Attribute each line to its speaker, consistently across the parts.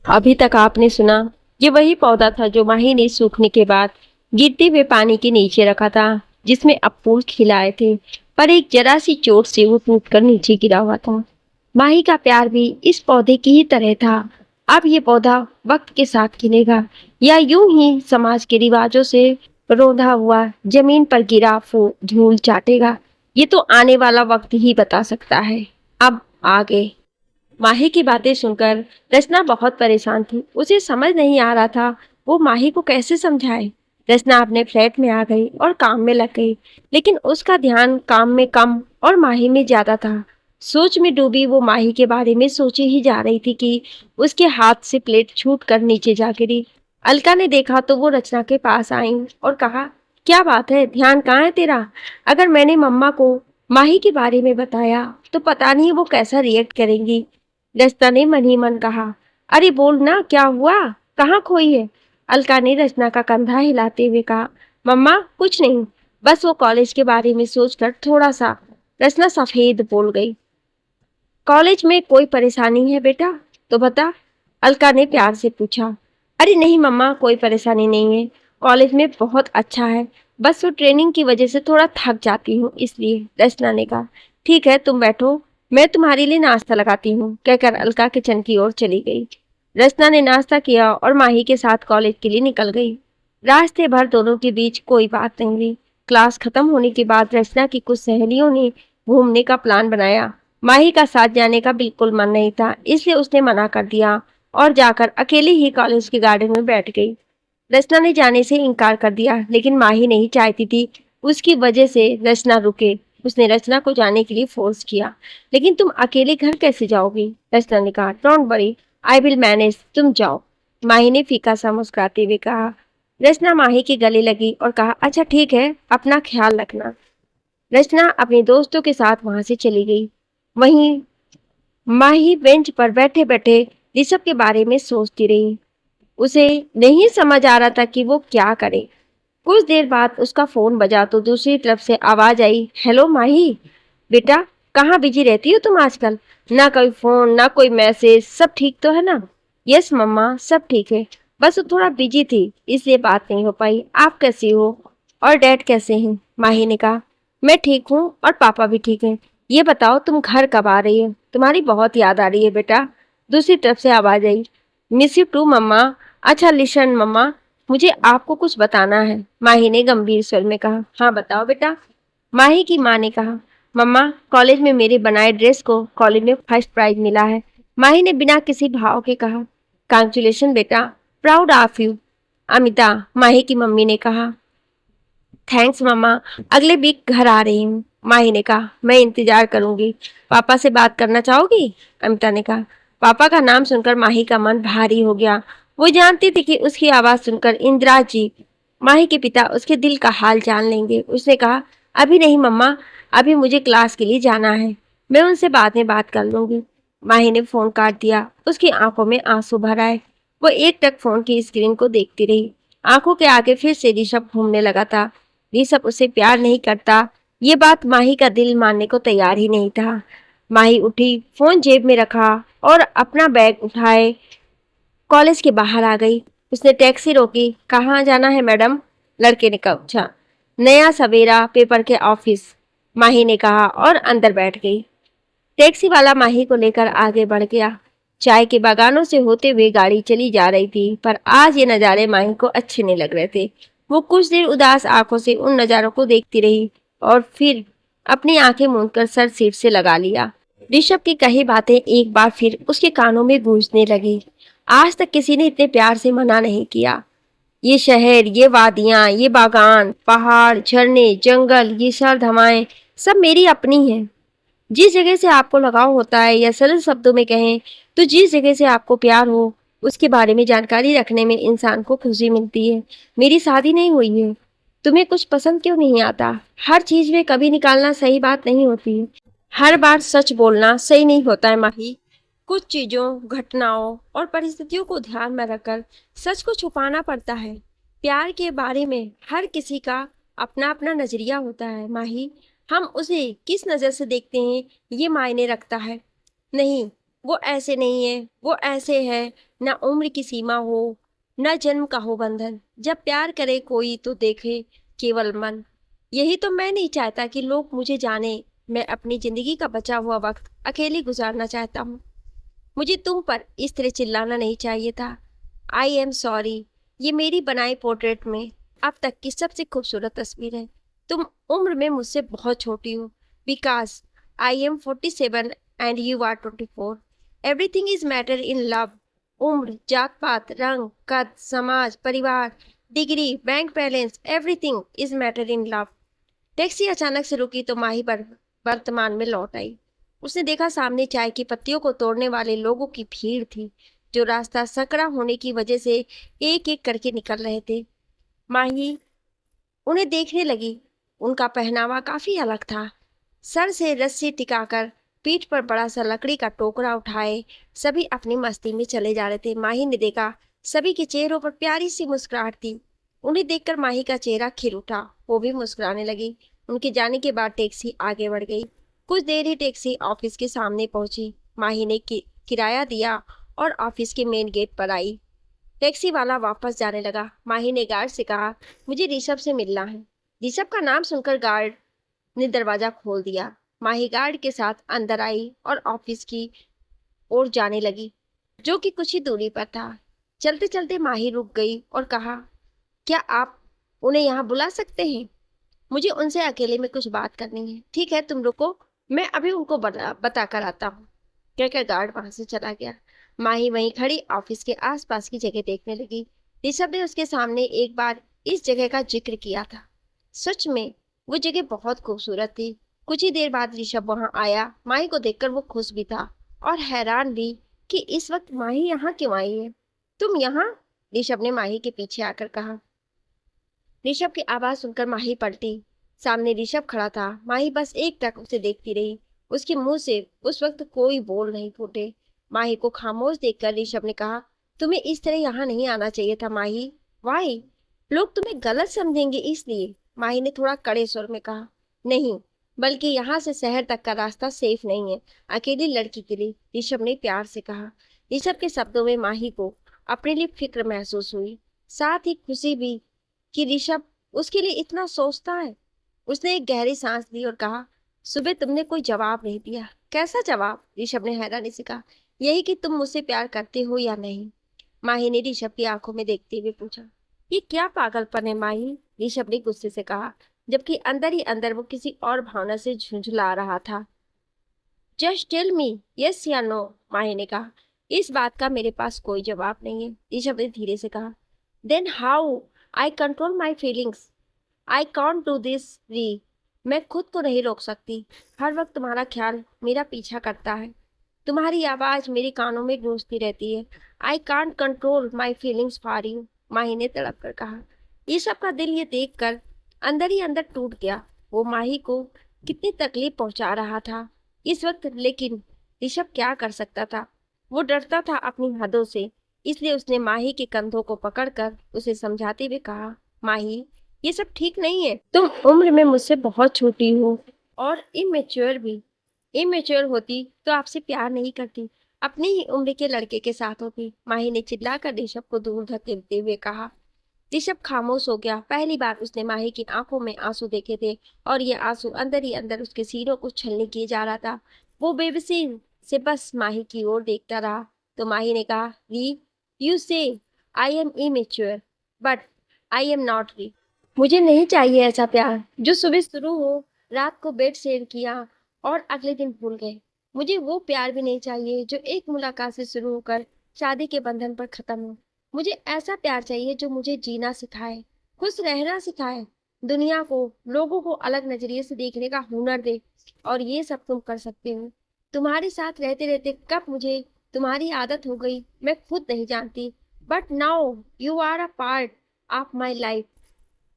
Speaker 1: अभी तक आपने सुना, ये वही पौधा था जो माही ने सूखने के बाद गिरते हुए पानी के नीचे रखा था, जिसमें अब फूल खिलाए थे। पर एक जरा सी चोट से वो टूटकर नीचे गिरा हुआ था। माही का प्यार भी इस पौधे की ही तरह था। अब ये पौधा वक्त के साथ खिलेगा या यूं ही समाज के रिवाजों से रोंधा हुआ जमीन पर गिरा फूल धूल चाटेगा, ये तो आने वाला वक्त ही बता सकता है। अब आगे। माही की बातें सुनकर रचना बहुत परेशान थी। उसे समझ नहीं आ रहा था वो माही को कैसे समझाए। रचना अपने फ्लैट में आ गई और काम में लग गई, लेकिन उसका ध्यान काम में कम और माही में ज्यादा था। सोच में डूबी वो माही के बारे में सोचे ही जा रही थी कि उसके हाथ से प्लेट छूट कर नीचे जा गिरी। अलका ने देखा तो वो रचना के पास आई और कहा, क्या बात है, ध्यान कहाँ है तेरा? अगर मैंने मम्मा को माही के बारे में बताया तो पता नहीं वो कैसा रिएक्ट करेंगी। रचना ने मन ही मन कहा, अरे बोल ना, क्या हुआ, कहाँ खोई है? अलका ने रचना का कंधा हिलाते हुए कहा, मम्मा कुछ नहीं, बस वो कॉलेज के बारे में सोचकर थोड़ा सा। रचना सफेद बोल गई, कॉलेज में कोई परेशानी है बेटा? तो बता, अलका ने प्यार से पूछा। अरे नहीं मम्मा, कोई परेशानी नहीं है, कॉलेज में बहुत अच्छा है, बस वो ट्रेनिंग की वजह से थोड़ा थक जाती हूँ इसलिए। रचना ने कहा, ठीक है तुम बैठो, मैं तुम्हारे लिए नाश्ता लगाती हूँ, कहकर अलका किचन की ओर चली गई। रचना ने नाश्ता किया और माही के साथ कॉलेज के लिए निकल गई। रास्ते भर दोनों के बीच कोई बात नहीं हुई। क्लास खत्म होने के बाद रचना की कुछ सहेलियों ने घूमने का प्लान बनाया। माही का साथ जाने का बिल्कुल मन नहीं था, इसलिए उसने मना कर दिया और जाकर अकेले ही कॉलेज के गार्डन में बैठ गई। रचना ने जाने से इनकार कर दिया, लेकिन माही नहीं चाहती थी उसकी वजह से रचना रुके। उसने रचना को जाने के लिए फोर्स किया, लेकिन तुम अकेले घर कैसे जाओगी? रचना ने कहा, don't worry, I will manage, तुम जाओ। माही ने फीका सा मुस्कुराते हुए कहा। रचना माही के गले लगी और कहा, अच्छा ठीक है, अपना ख्याल रखना। रचना अपने दोस्तों के साथ वहां से चली गई। वहीं माही बेंच पर बैठे बैठे ऋषभ के बारे में सोचती रही। उसे नहीं समझ आ रहा था कि वो क्या करे। कुछ देर बाद उसका फोन बजा तो दूसरी तरफ से आवाज आई, हेलो माही, बेटा कहाँ बिजी रहती हो तुम आजकल? ना कोई फोन ना कोई मैसेज, सब ठीक तो है ना? यस मम्मा, सब ठीक है, बस वो थोड़ा बिजी थी इसलिए बात नहीं हो पाई। आप कैसी हो और डैड कैसे हैं? माही ने कहा, मैं ठीक हूँ और पापा भी ठीक हैं। ये बताओ तुम घर कब आ रही हो? तुम्हारी बहुत याद आ रही है बेटा। दूसरी तरफ से आवाज आई, मिस यू टू मम्मा। अच्छा लिशन मम्मा, मुझे आपको कुछ बताना है, माही ने गंभीर स्वर में कहा। हाँ बताओ बेटा। माही की माँ ने कहा, मम्मा कॉलेज में मेरे बनाए ड्रेस को कॉलेज में फर्स्ट प्राइज मिला है। माही ने बिना किसी भाव के कहा, कांग्रेचुलेशन बेटा, प्राउड ऑफ यू। अमिता, माही की मम्मी ने कहा, थैंक्स मम्मा, अगले वीक घर आ रही हूँ। माही ने कहा, मैं इंतजार करूंगी। पापा से बात करना चाहोगी? अमिता ने कहा। पापा का नाम सुनकर माही का मन भारी हो गया। वो जानती थी कि उसकी आवाज सुनकर इंदिरा जी, माही के पिता, उसके दिल का हाल जान लेंगे। उसने कहा, अभी नहीं मम्मा, अभी मुझे क्लास के लिए जाना है, मैं उनसे बाद में बात कर लूंगी। माही ने फोन काट दिया। उसकी आंखों में आंसू भर आए। वो एकटक फोन की स्क्रीन को देखती रही। आंखों के आगे फिर से ऋषभ घूमने लगा था। ऋषभ उसे प्यार नहीं करता, ये बात माही का दिल मानने को तैयार ही नहीं था। माही उठी, फोन जेब में रखा और अपना बैग उठाए कॉलेज के बाहर आ गई। उसने टैक्सी रोकी। कहाँ जाना है मैडम? लड़के ने पूछा। नया सवेरा पेपर के ऑफिस, माही ने कहा और अंदर बैठ गई। टैक्सी वाला माही को लेकर आगे बढ़ गया। चाय के बागानों से होते हुए गाड़ी चली जा रही थी, पर आज ये नज़ारे माही को अच्छे नहीं लग रहे थे। वो कुछ देर उदास आंखों से उन नज़ारों को देखती रही और फिर अपनी आंखें मूंदकर सर सीट से लगा लिया। ऋषभ की कही बातें एक बार फिर उसके कानों में गूंजने लगी। आज तक किसी ने इतने प्यार से मना नहीं किया। ये शहर, ये वादियां, ये बागान, पहाड़, झरने, जंगल, ये सर्द हवाएं, सब मेरी अपनी हैं। जिस जगह से आपको लगाव होता है, या सरल शब्दों में कहें तो जिस जगह से आपको प्यार हो, उसके बारे में जानकारी रखने में इंसान को खुशी मिलती है। मेरी शादी नहीं हुई है, तुम्हें कुछ पसंद क्यों नहीं आता? हर चीज में कभी निकालना सही बात नहीं होती है। हर बार सच बोलना सही नहीं होता है माही। कुछ चीजों, घटनाओं और परिस्थितियों को ध्यान में रखकर सच को छुपाना पड़ता है। प्यार के बारे में हर किसी का अपना अपना नजरिया होता है माही। हम उसे किस नजर से देखते हैं ये मायने रखता है। नहीं, वो ऐसे नहीं है, वो ऐसे है। ना उम्र की सीमा हो, ना जन्म का हो बंधन। जब प्यार करे कोई तो देखे केवल मन। यही तो मैं नहीं चाहता कि लोग मुझे जाने। मैं अपनी जिंदगी का बचा हुआ वक्त अकेली गुजारना चाहता हूँ। मुझे तुम पर इस तरह चिल्लाना नहीं चाहिए था। I am sorry. ये मेरी बनाई पोर्ट्रेट में अब तक की सबसे खूबसूरत तस्वीर है। तुम उम्र में मुझसे बहुत छोटी हो। Because I am 47 and you are 24। Everything is matter in love. उम्र, जात पात, रंग, कद, समाज, परिवार, degree, bank balance, everything is matter in love. Taxi अचानक से रुकी तो माही वर्तमान में लौट आई। उसने देखा सामने चाय की पत्तियों को तोड़ने वाले लोगों की भीड़ थी, जो रास्ता सकरा होने की वजह से एक एक करके निकल रहे थे। माही उन्हें देखने लगी। उनका पहनावा काफी अलग था। सर से रस्सी टिकाकर पीठ पर बड़ा सा लकड़ी का टोकरा उठाए सभी अपनी मस्ती में चले जा रहे थे। माही ने देखा सभी के चेहरों पर प्यारी सी मुस्कुराहट थी। उन्हें देखकर माही का चेहरा खिल उठा। वो भी मुस्कुराने लगी। उनके जाने के बाद टैक्सी आगे बढ़ गई। कुछ देर ही टैक्सी ऑफिस के सामने पहुंची। माही ने किराया दिया और ऑफिस के मेन गेट पर आई। टैक्सी वाला वापस जाने लगा। माही ने गार्ड से कहा, मुझे ऋषभ से मिलना है। ऋषभ का नाम सुनकर गार्ड ने दरवाजा खोल दिया। माही गार्ड के साथ अंदर आई और ऑफिस की ओर जाने लगी, जो कि कुछ ही दूरी पर था। चलते चलते माही रुक गई और कहा, क्या आप उन्हें यहाँ बुला सकते हैं? मुझे उनसे अकेले में कुछ बात करनी है। ठीक है, तुम रुको, मैं अभी उनको बता कर आता हूँ, कहकर गार्ड वहां से चला गया। माही वहीं खड़ी ऑफिस के आसपास की जगह देखने लगी। ऋषभ ने उसके सामने एक बार इस जगह का जिक्र किया था। सच में वो जगह बहुत खूबसूरत थी। कुछ ही देर बाद ऋषभ वहां आया। माही को देखकर वो खुश भी था और हैरान भी कि इस वक्त माही यहाँ क्यों आई है। तुम यहाँ? ऋषभ ने माही के पीछे आकर कहा। ऋषभ की आवाज सुनकर माही पलटी। सामने ऋषभ खड़ा था। माही बस एक टक उसे देखती रही। उसके मुंह से उस वक्त कोई बोल नहीं फूटे। माही को खामोश देखकर ऋषभ ने कहा, तुम्हें इस तरह यहाँ नहीं आना चाहिए था माही। वाई? लोग तुम्हें गलत समझेंगे इसलिए, माही ने थोड़ा कड़े स्वर में कहा। नहीं, बल्कि यहाँ से शहर तक का रास्ता सेफ नहीं है अकेली लड़की के लिए, ऋषभ ने प्यार से कहा। ऋषभ के शब्दों में माही को अपने लिए फिक्र महसूस हुई, साथ ही खुशी भी कि ऋषभ उसके लिए इतना सोचता है। उसने एक गहरी सांस ली और कहा, सुबह तुमने कोई जवाब नहीं दिया। कैसा जवाब? ऋषभ ने हैरानी से कहा। यही कि तुम मुझसे प्यार करते हो या नहीं, माही ने ऋषभ की आंखों में देखते हुए पूछा। ये क्या पागलपन है माही, ऋषभ ने गुस्से से कहा, जबकि अंदर ही अंदर वो किसी और भावना से झुंझला रहा था। जस्ट टेल मी यस या नो, माही ने कहा। इस बात का मेरे पास कोई जवाब नहीं है, ऋषभ ने धीरे से कहा। Then how I control my feelings? I can't do this Ri. मैं खुद को नहीं रोक सकती। हर वक्त तुम्हारा ख्याल मेरा पीछा करता है। तुम्हारी आवाज मेरे कानों में गूंजती रहती है। I can't control my feelings for you, Mahi ने तड़प कर कहा। ऋषभ का दिल ये देखकर अंदर ही अंदर टूट गया। वो माही को कितनी तकलीफ पहुंचा रहा था इस वक्त, लेकिन ऋषभ क्या कर सकता था? वो डरता था अपनी हदों से, इसलिए उसने माही के कंधों को पकड़कर उसे समझाते हुए कहा, माही, ये सब ठीक नहीं है। तुम उम्र में मुझसे बहुत छोटी हो और इमेच्योर भी। इमेच्योर होती तो आपसे प्यार नहीं करती, अपनी ही उम्र के लड़के के साथ होती, माही ने चिल्लाकर ऋषभ को दूर धकेलते हुए कहा। ऋषभ खामोश हो गया। पहली बार उसने माही की आंखों में आंसू देखे थे और ये आंसू अंदर ही अंदर उसके सीनों को छलनी किए जा रहा था। वो बेबसी से बस माही की ओर देखता रहा। तो माही ने कहा, री, यू से I am immature but I am not री। मुझे नहीं चाहिए ऐसा प्यार जो सुबह शुरू हो, रात को बेड शेयर किया और अगले दिन भूल गए। मुझे वो प्यार भी नहीं चाहिए जो एक मुलाकात से शुरू होकर शादी के बंधन पर खत्म हो। मुझे ऐसा प्यार चाहिए जो मुझे जीना सिखाए, खुश रहना सिखाए, दुनिया को, लोगों को अलग नजरिए से देखने का हुनर दे। और ये सब तुम कर सकते हो। तुम्हारे साथ रहते रहते कब मुझे तुम्हारी आदत हो गई मैं खुद नहीं जानती, but now you are a part of my life.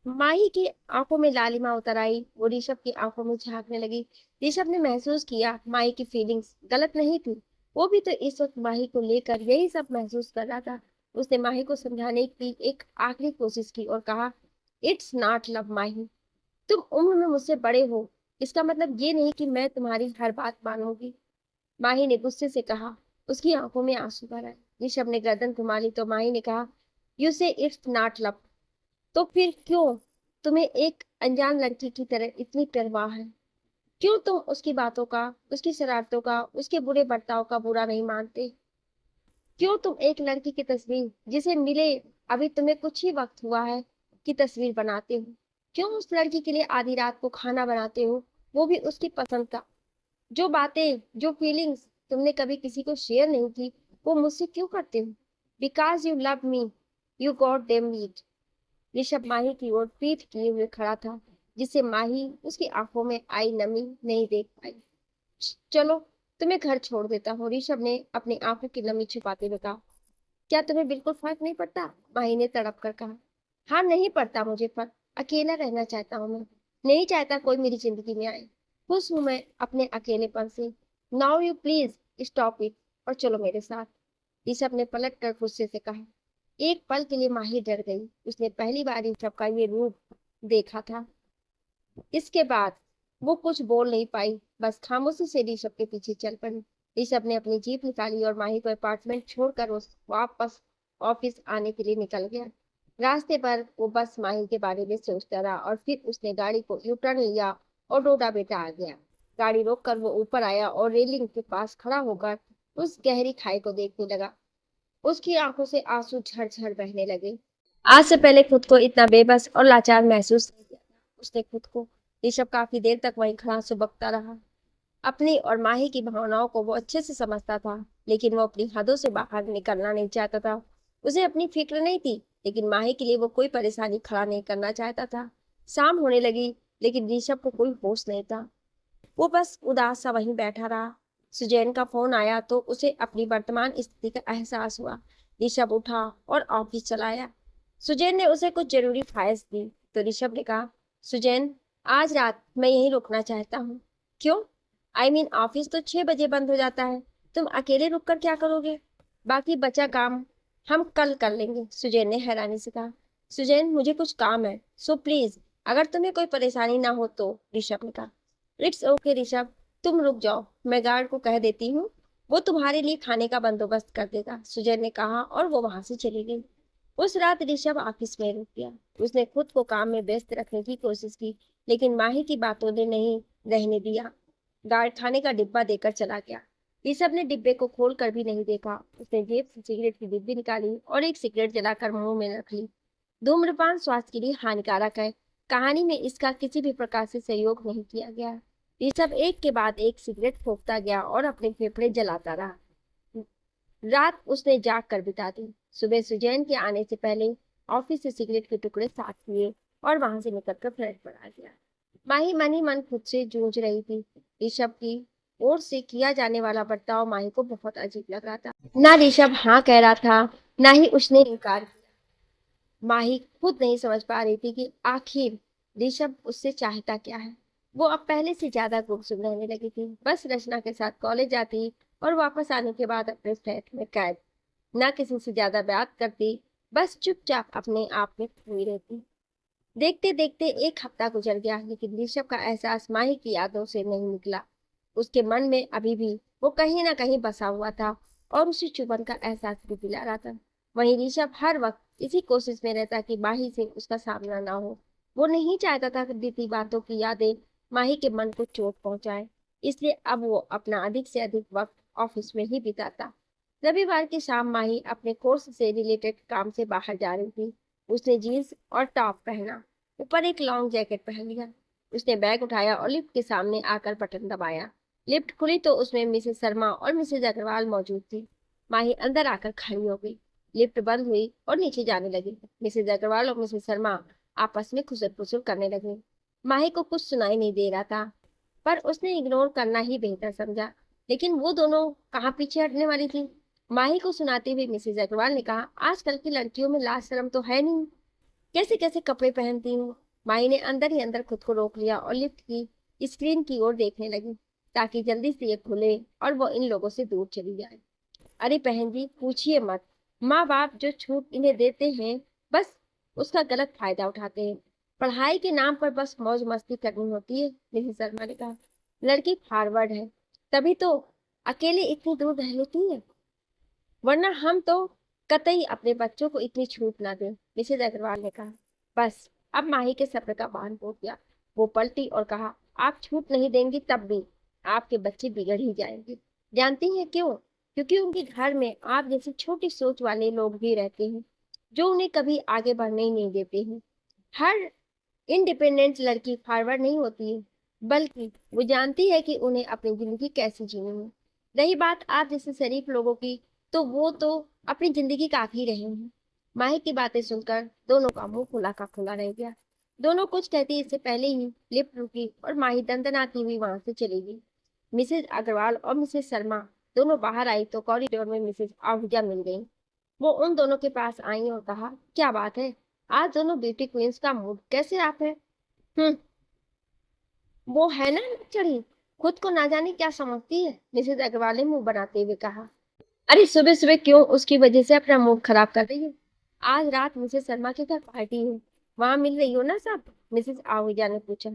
Speaker 1: Mahi की आंखों में लालिमा उतर आई। वो ऋषभ की आंखों में झांकने लगी। ऋषभ ने महसूस किया माही की फीलिंग्स गलत नहीं थी। वो भी तो इस वक्त माही को लेकर यही सब महसूस कर रहा था। उसने माही को समझाने की एक आखिरी कोशिश की और कहा, इट्स नॉट लव माही। तुम उम्र में मुझसे बड़े हो, इसका मतलब ये नहीं कि मैं तुम्हारी हर बात मानूंगी, माही ने गुस्से से कहा। उसकी आंखों में आंसू भर आए। ऋषभ ने गर्दन घुमा ली तो माही ने कहा, यू से इट्स नॉट लव। तो फिर क्यों तुम्हें एक अनजान लड़की की तरह इतनी परवाह है? क्यों तुम उसकी बातों का, उसकी शरारतों का, उसके बुरे बर्ताव का बुरा नहीं मानते? क्यों तुम एक लड़की की तस्वीर जिसे मिले अभी तुम्हें कुछ ही वक्त हुआ है की तस्वीर बनाते हो? क्यों उस लड़की के लिए आधी रात को खाना बनाते हो, वो भी उसकी पसंद का? जो बातें, जो फीलिंग्स तुमने कभी किसी को शेयर नहीं की, वो मुझसे क्यों करते हो? Because you love me, you got damn it. Rishabh Mahi की ओर पीठ किए हुए खड़ा था, जिससे माही उसकी आंखों में आई नमी नहीं देख पाई। चलो, तुम्हें घर छोड़ देता हूँ, ऋषभ ने अपनी आंखों की नमी छुपाते हुए कहा। क्या तुम्हें बिल्कुल फर्क नहीं पड़ता? माही ने तड़प कर कहा। हाँ, नहीं पड़ता मुझे फर्क। अकेला रहना चाहता हूँ मैं। नहीं चाहता कोई मेरी जिंदगी में आए। खुश हूं मैं अपने अकेलेपन से। Now you please stop it और चलो मेरे साथ। ऋषभ ने पलट कर गुस्से से कहा। एक पल के लिए माही डर गई। उसने पहली बार ऋषभ का ये रूप देखा था। इसके बाद वो कुछ बोल नहीं पाई, बस खामोशी से ऋषभ के पीछे चल पड़ी। ऋषभ ने अपनी जीप निकाली और माही को अपार्टमेंट छोड़कर उस वापस ऑफिस आने के लिए निकल गया। रास्ते पर वो बस माही के बारे में सोचता रहा और फिर उसने गाड़ी को यू टर्न लिया और रोडा बेटा आ गया। गाड़ी रोककर वो ऊपर आया और रेलिंग के पास खड़ा होकर उस गहरी खाई को देखने लगा। उसकी आंखों से आंसू झरझर बहने लगे। आज से पहले खुद को इतना बेबस और लाचार महसूस नहीं किया था उसने खुद को। ऋषभ काफी देर तक वहीं खड़ा सुबकता रहा। अपनी और माही की भावनाओं को वो अच्छे से समझता था, लेकिन वो अपनी हदों से बाहर निकलना नहीं चाहता था। उसे अपनी फिक्र नहीं थी, लेकिन माही के लिए वो कोई परेशानी खड़ा नहीं करना चाहता था। शाम होने लगी, लेकिन ऋषभ को कोई होश नहीं था। वो बस उदास सा वहीं बैठा रहा। सुजैन का फोन आया तो उसे अपनी वर्तमान स्थिति का एहसास हुआ। ऋषभ उठा और ऑफिस चलाया। सुजैन ने उसे कुछ जरूरी फाइल्स दी तो ऋषभ ने कहा, सुजैन, आज रात मैं यहीं रुकना चाहता हूँ। क्यों? ऑफिस तो 6 बजे बंद हो जाता है। तुम अकेले रुक कर क्या करोगे? बाकी बचा काम हम कल कर लेंगे, सुजैन ने हैरानी से कहा। सुजैन, मुझे कुछ काम है, सो प्लीज अगर तुम्हें कोई परेशानी ना हो तो, ऋषभ ने कहा। इट्स ओके ऋषभ, तुम रुक जाओ, मैं गार्ड को कह देती हूँ, वो तुम्हारे लिए खाने का बंदोबस्त कर देगा, सुजैन ने कहा और वो वहां से चली गई। उस रात ऋषभ ऑफिस में रुक गया। उसने खुद को काम में व्यस्त रखने की कोशिश की, लेकिन माही की बातों ने नहीं रहने दिया। गार्ड खाने का डिब्बा देकर चला गया। ऋषभ ने डिब्बे को खोल कर भी नहीं देखा। उसने जेब से सिगरेट की डिब्बी निकाली और एक सिगरेट जलाकर मुंह में रख ली। धूम्रपान स्वास्थ्य के लिए हानिकारक है। कहानी में इसका किसी भी प्रकार से सहयोग नहीं किया गया। ऋषभ एक के बाद एक सिगरेट फूंकता गया और अपने फेफड़े जलाता रहा। रात उसने जाग कर बिता दी। सुबह सुजैन के आने से पहले ऑफिस से सिगरेट के टुकड़े साफ किए और वहां से निकलकर फ्लैट पर आ गया। माही मन ही मन खुद से जूझ रही थी। ऋषभ की ओर से किया जाने वाला बर्ताव माही को बहुत अजीब लग रहा था। ना ऋषभ हाँ कह रहा था, ना ही उसने इनकार किया। माही खुद नहीं समझ पा रही थी कि आखिर ऋषभ उससे चाहता क्या है। वो अब पहले से ज्यादा गुमसुम रहने लगी थी। बस रचना के साथ कॉलेज जाती और वापस आने के बाद अपने फ्लैट में कैद। ना किसी से ज्यादा बात करती, बस चुपचाप अपने आप में खोई रहती। देखते देखते एक हफ्ता गुजर गया, लेकिन ऋषभ का एहसास माही की यादों से नहीं निकला। उसके मन में अभी भी वो कहीं ना कहीं बसा हुआ था और उसे चुभन का एहसास भी दिला रहा था। वहीं ऋषभ हर वक्त इसी कोशिश में रहता कि माही से उसका सामना ना हो। वो नहीं चाहता था कि बीती बातों की यादें माही के मन को चोट पहुंचाए। इसलिए अब वो अपना अधिक से अधिक वक्त ऑफिस में ही बिताता। रविवार की शाम माही अपने कोर्स से रिलेटेड काम से बाहर जा रही थी। उसने जीन्स और टॉप पहना, ऊपर एक लॉन्ग जैकेट पहन लिया। उसने बैग उठाया और लिफ्ट के सामने आकर बटन दबाया। लिफ्ट खुली तो उसमें मिसेस शर्मा और मिसेस अग्रवाल मौजूद थी। माही अंदर आकर खड़ी हो गई। लिफ्ट बंद हुई और नीचे जाने लगी। मिसेस अग्रवाल और मिसेस शर्मा आपस में खुसर फुसर करने लगे। माही को कुछ सुनाई नहीं दे रहा था, पर उसने इग्नोर करना ही बेहतर समझा। लेकिन वो दोनों कहाँ पीछे हटने वाली थी। माही को सुनाते हुए मिसेस अग्रवाल ने कहा, आजकल की लड़कियों में लाज शर्म तो है नहीं, कैसे कैसे कपड़े पहनती हूँ। माही ने अंदर ही अंदर खुद को रोक लिया और लिफ्ट की स्क्रीन की ओर देखने लगी, ताकि जल्दी से ये खुले और वो इन लोगों से दूर चली जाए। अरे बहन जी, पूछिए मत। माँ बाप जो छूट इन्हें देते हैं, बस उसका गलत फायदा उठाते हैं। पढ़ाई के नाम पर बस मौज मस्ती करनी होती है, मिसेस शर्मा ने कहा। लड़की फॉरवर्ड है, तभी तो अकेले इतनी दूर रह लेती है। वरना हम तो कतई अपने बच्चों को इतनी छूट ना दें, मिसेज अग्रवाल ने कहा। बस अब माही के सब्र का बांध टूट गया। वो पलटी और कहा, आप छूट नहीं देंगी तब भी आपके बच्चे बिगड़ ही जाएंगे। जानती हैं क्यों? क्योंकि उनके घर में आप जैसी छोटी सोच वाले लोग भी रहते हैं, जो उन्हें कभी आगे बढ़ने ही नहीं देते हैं। हर इंडिपेंडेंट लड़की फॉरवर्ड नहीं होती है, बल्कि वो जानती है कि उन्हें अपनी जिंदगी कैसे जीनी है। रही बात आप जैसे शरीफ लोगों की, तो वो तो अपनी जिंदगी काट ही रहे हैं। माही की बातें सुनकर दोनों का मुंह खुला का खुला रह गया। दोनों कुछ कहती इससे पहले ही लिफ्ट रुकी और माही दंदनाती हुई वहां से चली गई। मिसेज अग्रवाल और मिसेज शर्मा दोनों बाहर आई तो कॉरिडोर में मिसेज आहूजा मिल गई। वो उन दोनों के पास आई और कहा, क्या बात है, आज दोनों ब्यूटी क्वींस का मूड कैसे आप है? हम्म, वो है ना चढ़ी, खुद को ना जाने क्या समझती है, मिसेज अग्रवाल ने मुंह बनाते हुए कहा। अरे सुबह सुबह क्यों उसकी वजह से अपना मूड खराब कर रही है? आज रात मिसेज शर्मा के घर पार्टी है, वहां मिल रही हो ना सब? मिसेज आहूजा ने पूछा।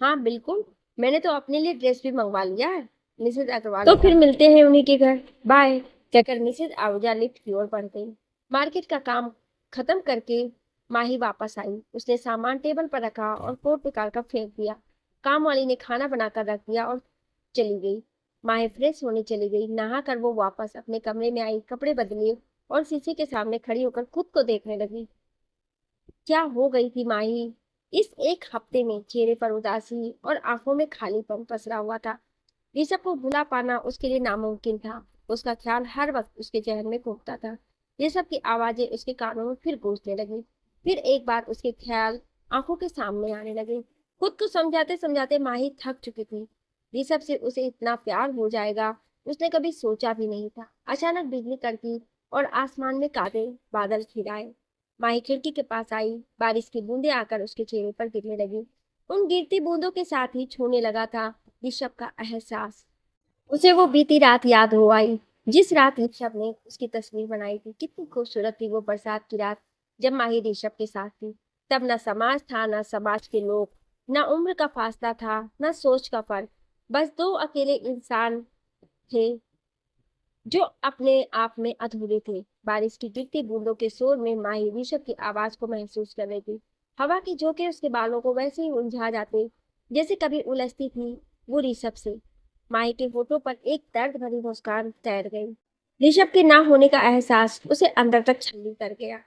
Speaker 1: हाँ बिल्कुल, मैंने तो अपने लिए ड्रेस भी मंगवा लिया है, मिसेज अग्रवाल तो फिर मिलते हैं उन्हीं के घर, बाय कहकर मिसेज आहूजा लिफ्ट की ओर बढ़ गई। मार्केट का काम खत्म करके माही वापस आई। उसने सामान टेबल पर रखा और कोट निकाल कर फेंक दिया। काम वाली ने खाना बनाकर रख दिया और चली गई। माही फ्रेश होने चली गई। नहा कर वो वापस अपने कमरे में आई, कपड़े बदले और शीशे के सामने खड़ी होकर खुद को देखने लगी। क्या हो गई थी माही? इस एक हफ्ते में चेहरे पर उदासी और आंखों में खालीपन पसरा हुआ था। ऋषभ को भुला पाना उसके लिए नामुमकिन था। उसका ख्याल हर वक्त उसके जहन में घूमता था। ऋषभ की आवाजें उसके कानों में फिर गूंजने लगी। फिर एक बार उसके ख्याल आंखों के सामने आने लगे। खुद को समझाते समझाते माही थक चुकी थी। ऋषभ से उसे इतना प्यार हो जाएगा उसने कभी सोचा भी नहीं था। अचानक बिजली कड़की और आसमान में काले बादल घिर। माही खिड़की के पास आई। बारिश की बूंदें आकर उसके चेहरे पर गिरने लगी। उन गिरती बूंदों के साथ ही छूने लगा था ऋषभ का एहसास। उसे वो बीती रात याद हो आई, जिस रात ऋषभ ने उसकी तस्वीर बनाई थी। कितनी खूबसूरत थी वो बरसात की रात, जब माही ऋषभ के साथ थी। तब न समाज था, न समाज के लोग, न उम्र का फासला था, न सोच का फर्क। बस दो अकेले इंसान थे जो अपने आप में अधूरे थे। बारिश की गिरती बूंदों के शोर में माही ऋषभ की आवाज को महसूस कर रही थी। हवा की झोंके उसके बालों को वैसे ही उलझा जाते जैसे कभी उलझती थी वो ऋषभ से। माही के होठों पर एक दर्द भरी मुस्कान तैर गई। ऋषभ के ना होने का एहसास उसे अंदर तक छलनी कर गया।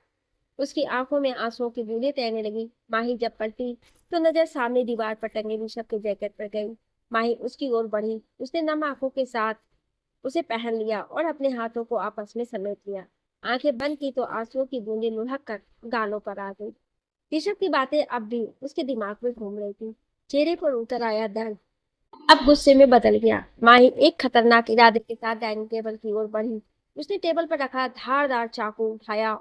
Speaker 1: उसकी आंखों में आंसुओं की बूंदें तैरने लगी। माही जब पलटी तो नजर सामने दीवार पर टंगे ऋषभ के जैकेट पर गई। माही उसकी ओर बढ़ी। उसने नम आंखों के साथ उसे पहन लिया और अपने हाथों को आपस में समेट लिया। आंखें बंद की तो आंसुओं की बूंदें लुढ़क कर गालों पर आ गई। ऋषभ की बातें अब भी उसके दिमाग में घूम रही थी। चेहरे पर उतर आया दर्द अब गुस्से में बदल गया। माही एक खतरनाक इरादे के साथ डाइनिंग टेबल की ओर बढ़ी। उसने टेबल पर रखा धारदार चाकू उठाया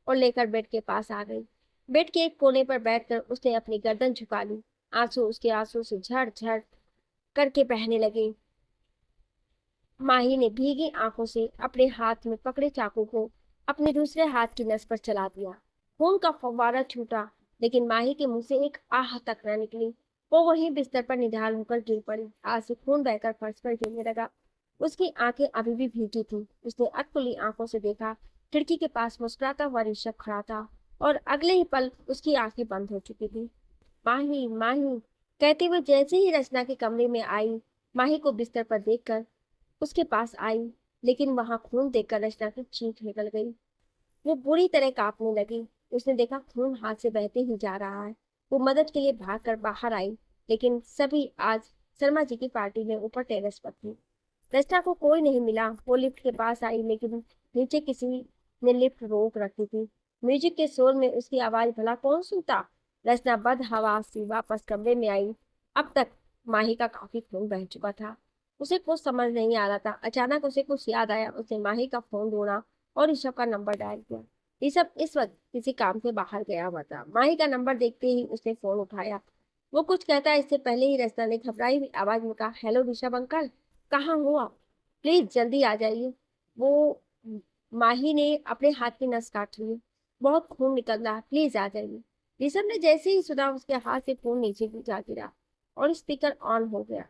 Speaker 1: और लेकर बेड के पास आ गई। बेड के एक कोने पर बैठकर उसने अपनी गर्दन झुका ली। आंसू उसके आंसू से झड़ झड़ करके बहने लगे। माही ने भीगी आंखों से अपने हाथ में पकड़े चाकू को अपने दूसरे हाथ की नस पर चला दिया। खून का फव्वारा छूटा, लेकिन माही के मुंह से एक आह तक न निकली। वो वहीं बिस्तर पर निढाल होकर गिर पड़ी। हाथ से खून बहकर फर्श पर गिरने लगा। उसकी आंखें अभी भी भीगी थी। उसने अधखुली आंखों से देखा। खिड़की के पास मुस्कुराता हुआ ऋषभ खड़ा था और अगले ही पल उसकी आंखें बंद हो चुकी थी। माही माही कहते हुए जैसे ही रचना के कमरे में आई, माही को बिस्तर पर देखकर उसके पास आई, लेकिन वहां खून देखकर रचना की चीख निकल गई। वो बुरी तरह कांपने लगी। उसने देखा खून हाथ से बहते ही जा रहा है। वो मदद के लिए भागकर बाहर आई, लेकिन सभी आज शर्मा जी की पार्टी में ऊपर टेरेस पर थी। रचना को कोई नहीं मिला। वो लिफ्ट के पास आई, लेकिन नीचे किसी ने लिफ्ट रोक रखी थी। म्यूजिक के शोर में उसकी आवाज भला कौन सुनता। रचना बदहवास सी वापस कमरे में आई। अब तक माही का काफी खून बह चुका था। उसे कुछ समझ नहीं आ रहा था। अचानक उसे कुछ याद आया। उसने माही का फोन ढूंढा और ऋषभ का नंबर डायल किया। ऋषभ इस वक्त किसी काम से बाहर गया हुआ था। माही का नंबर देखते ही उसने फोन उठाया। वो कुछ कहता इससे पहले ही रचना ने घबराई हुई आवाज में कहा, हेलो ऋषभ अंकल, कहाँ हो आप? प्लीज जल्दी आ जाइए। वो माही ने अपने हाथ की नस काट ली। बहुत खून निकल रहा है, प्लीज आ जाइए। ऋषभ ने जैसे ही सुना उसके हाथ से फोन नीचे जा गिरा और स्पीकर ऑन हो गया,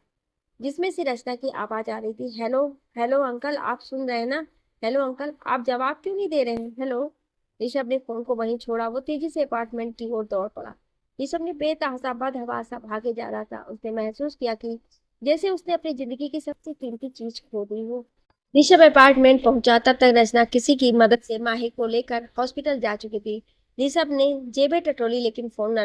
Speaker 1: जिसमें से रचना की आवाज आ रही थी, हेलो हेलो अंकल, आप सुन रहे हैं ना? हेलो अंकल, आप जवाब क्यों नहीं दे रहे हैं? हेलो। ऋषभ ने फोन को वहीं छोड़ा। वो तेजी से अपार्टमेंट की ओर दौड़ पड़ा। ऋषभ ने बेतहाशा बदहवासा भागे जा रहा था। उसने महसूस किया कि जैसे उसने अपनी जिंदगी की सबसे कीमती चीज खो दी हो। ऋषभ अपार्टमेंट पहुंचा तब तक रचना किसी की मदद से माही को लेकर हॉस्पिटल जा चुकी थी। ऋषभ ने जेबें टटोली लेकिन फोन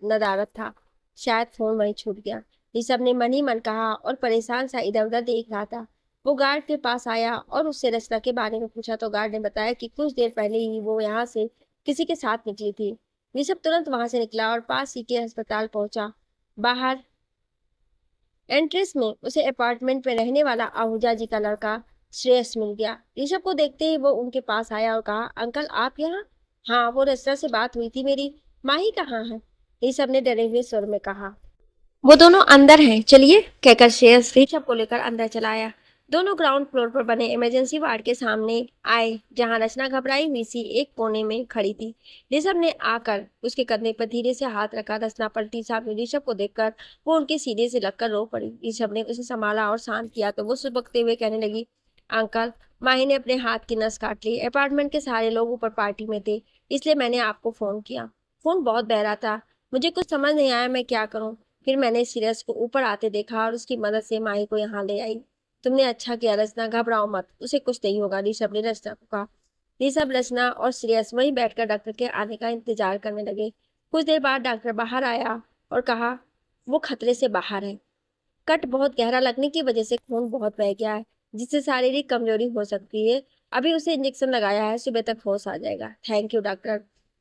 Speaker 1: नदारद था। शायद फोन वहीं छूट गया। ऋषभ ने मन ही मन कहा और परेशान सा इधर उधर देख रहा था। वो गार्ड के पास आया और उससे रचना के बारे में पूछा तो गार्ड ने बताया कि कुछ देर पहले ही वो यहाँ से किसी के साथ निकली थी। ऋषभ तुरंत वहां से निकला और पास ही के अस्पताल पहुंचा। बाहर एंट्रेंस में उसे अपार्टमेंट में रहने वाला आहूजा जी का लड़का श्रेयस मिल गया। ऋषभ को देखते ही वो उनके पास आया और कहा, अंकल आप यहाँ? हाँ, वो रचना से बात हुई थी मेरी। माही कहाँ है? ऋषभ ने डरे हुए स्वर में कहा। वो दोनों अंदर हैं, चलिए, कहकर श्रेयस ऋषभ को लेकर अंदर चला आया। दोनों ग्राउंड फ्लोर पर बने इमरजेंसी वार्ड के सामने आए, जहां रचना घबराई हुई सी एक कोने में खड़ी थी। ऋषभ ने आकर उसके कंधे पर धीरे से हाथ रखा। रचना पलटी सामने ऋषभ को देखकर वो उनके सीने से लगकर रो पड़ी। ऋषभ ने उसे संभाला और शांत किया तो वो सुबकते हुए कहने लगी, अंकल, माही ने अपने हाथ की नस काट ली। अपार्टमेंट के सारे लोग ऊपर पार्टी में थे, इसलिए मैंने आपको फोन किया। फोन बहुत बहरा था, मुझे कुछ समझ नहीं आया मैं क्या करूं। फिर मैंने सीरियस को ऊपर आते देखा और उसकी मदद से माही को यहाँ ले आई। तुमने अच्छा किया रचना, घबराओ मत, उसे कुछ नहीं होगा, ऋषभ ने रचना को कहा। ऋषभ, रचना और सीरियस वहीं बैठकर डॉक्टर के आने का इंतजार करने लगे। कुछ देर बाद डॉक्टर बाहर आया और कहा, वो खतरे से बाहर है। कट बहुत गहरा लगने की वजह से खून बहुत बह गया है, जिससे शारीरिक कमजोरी हो सकती है। अभी उसे इंजेक्शन लगाया है, सुबह तक होश आ जाएगा। Thank you doctor.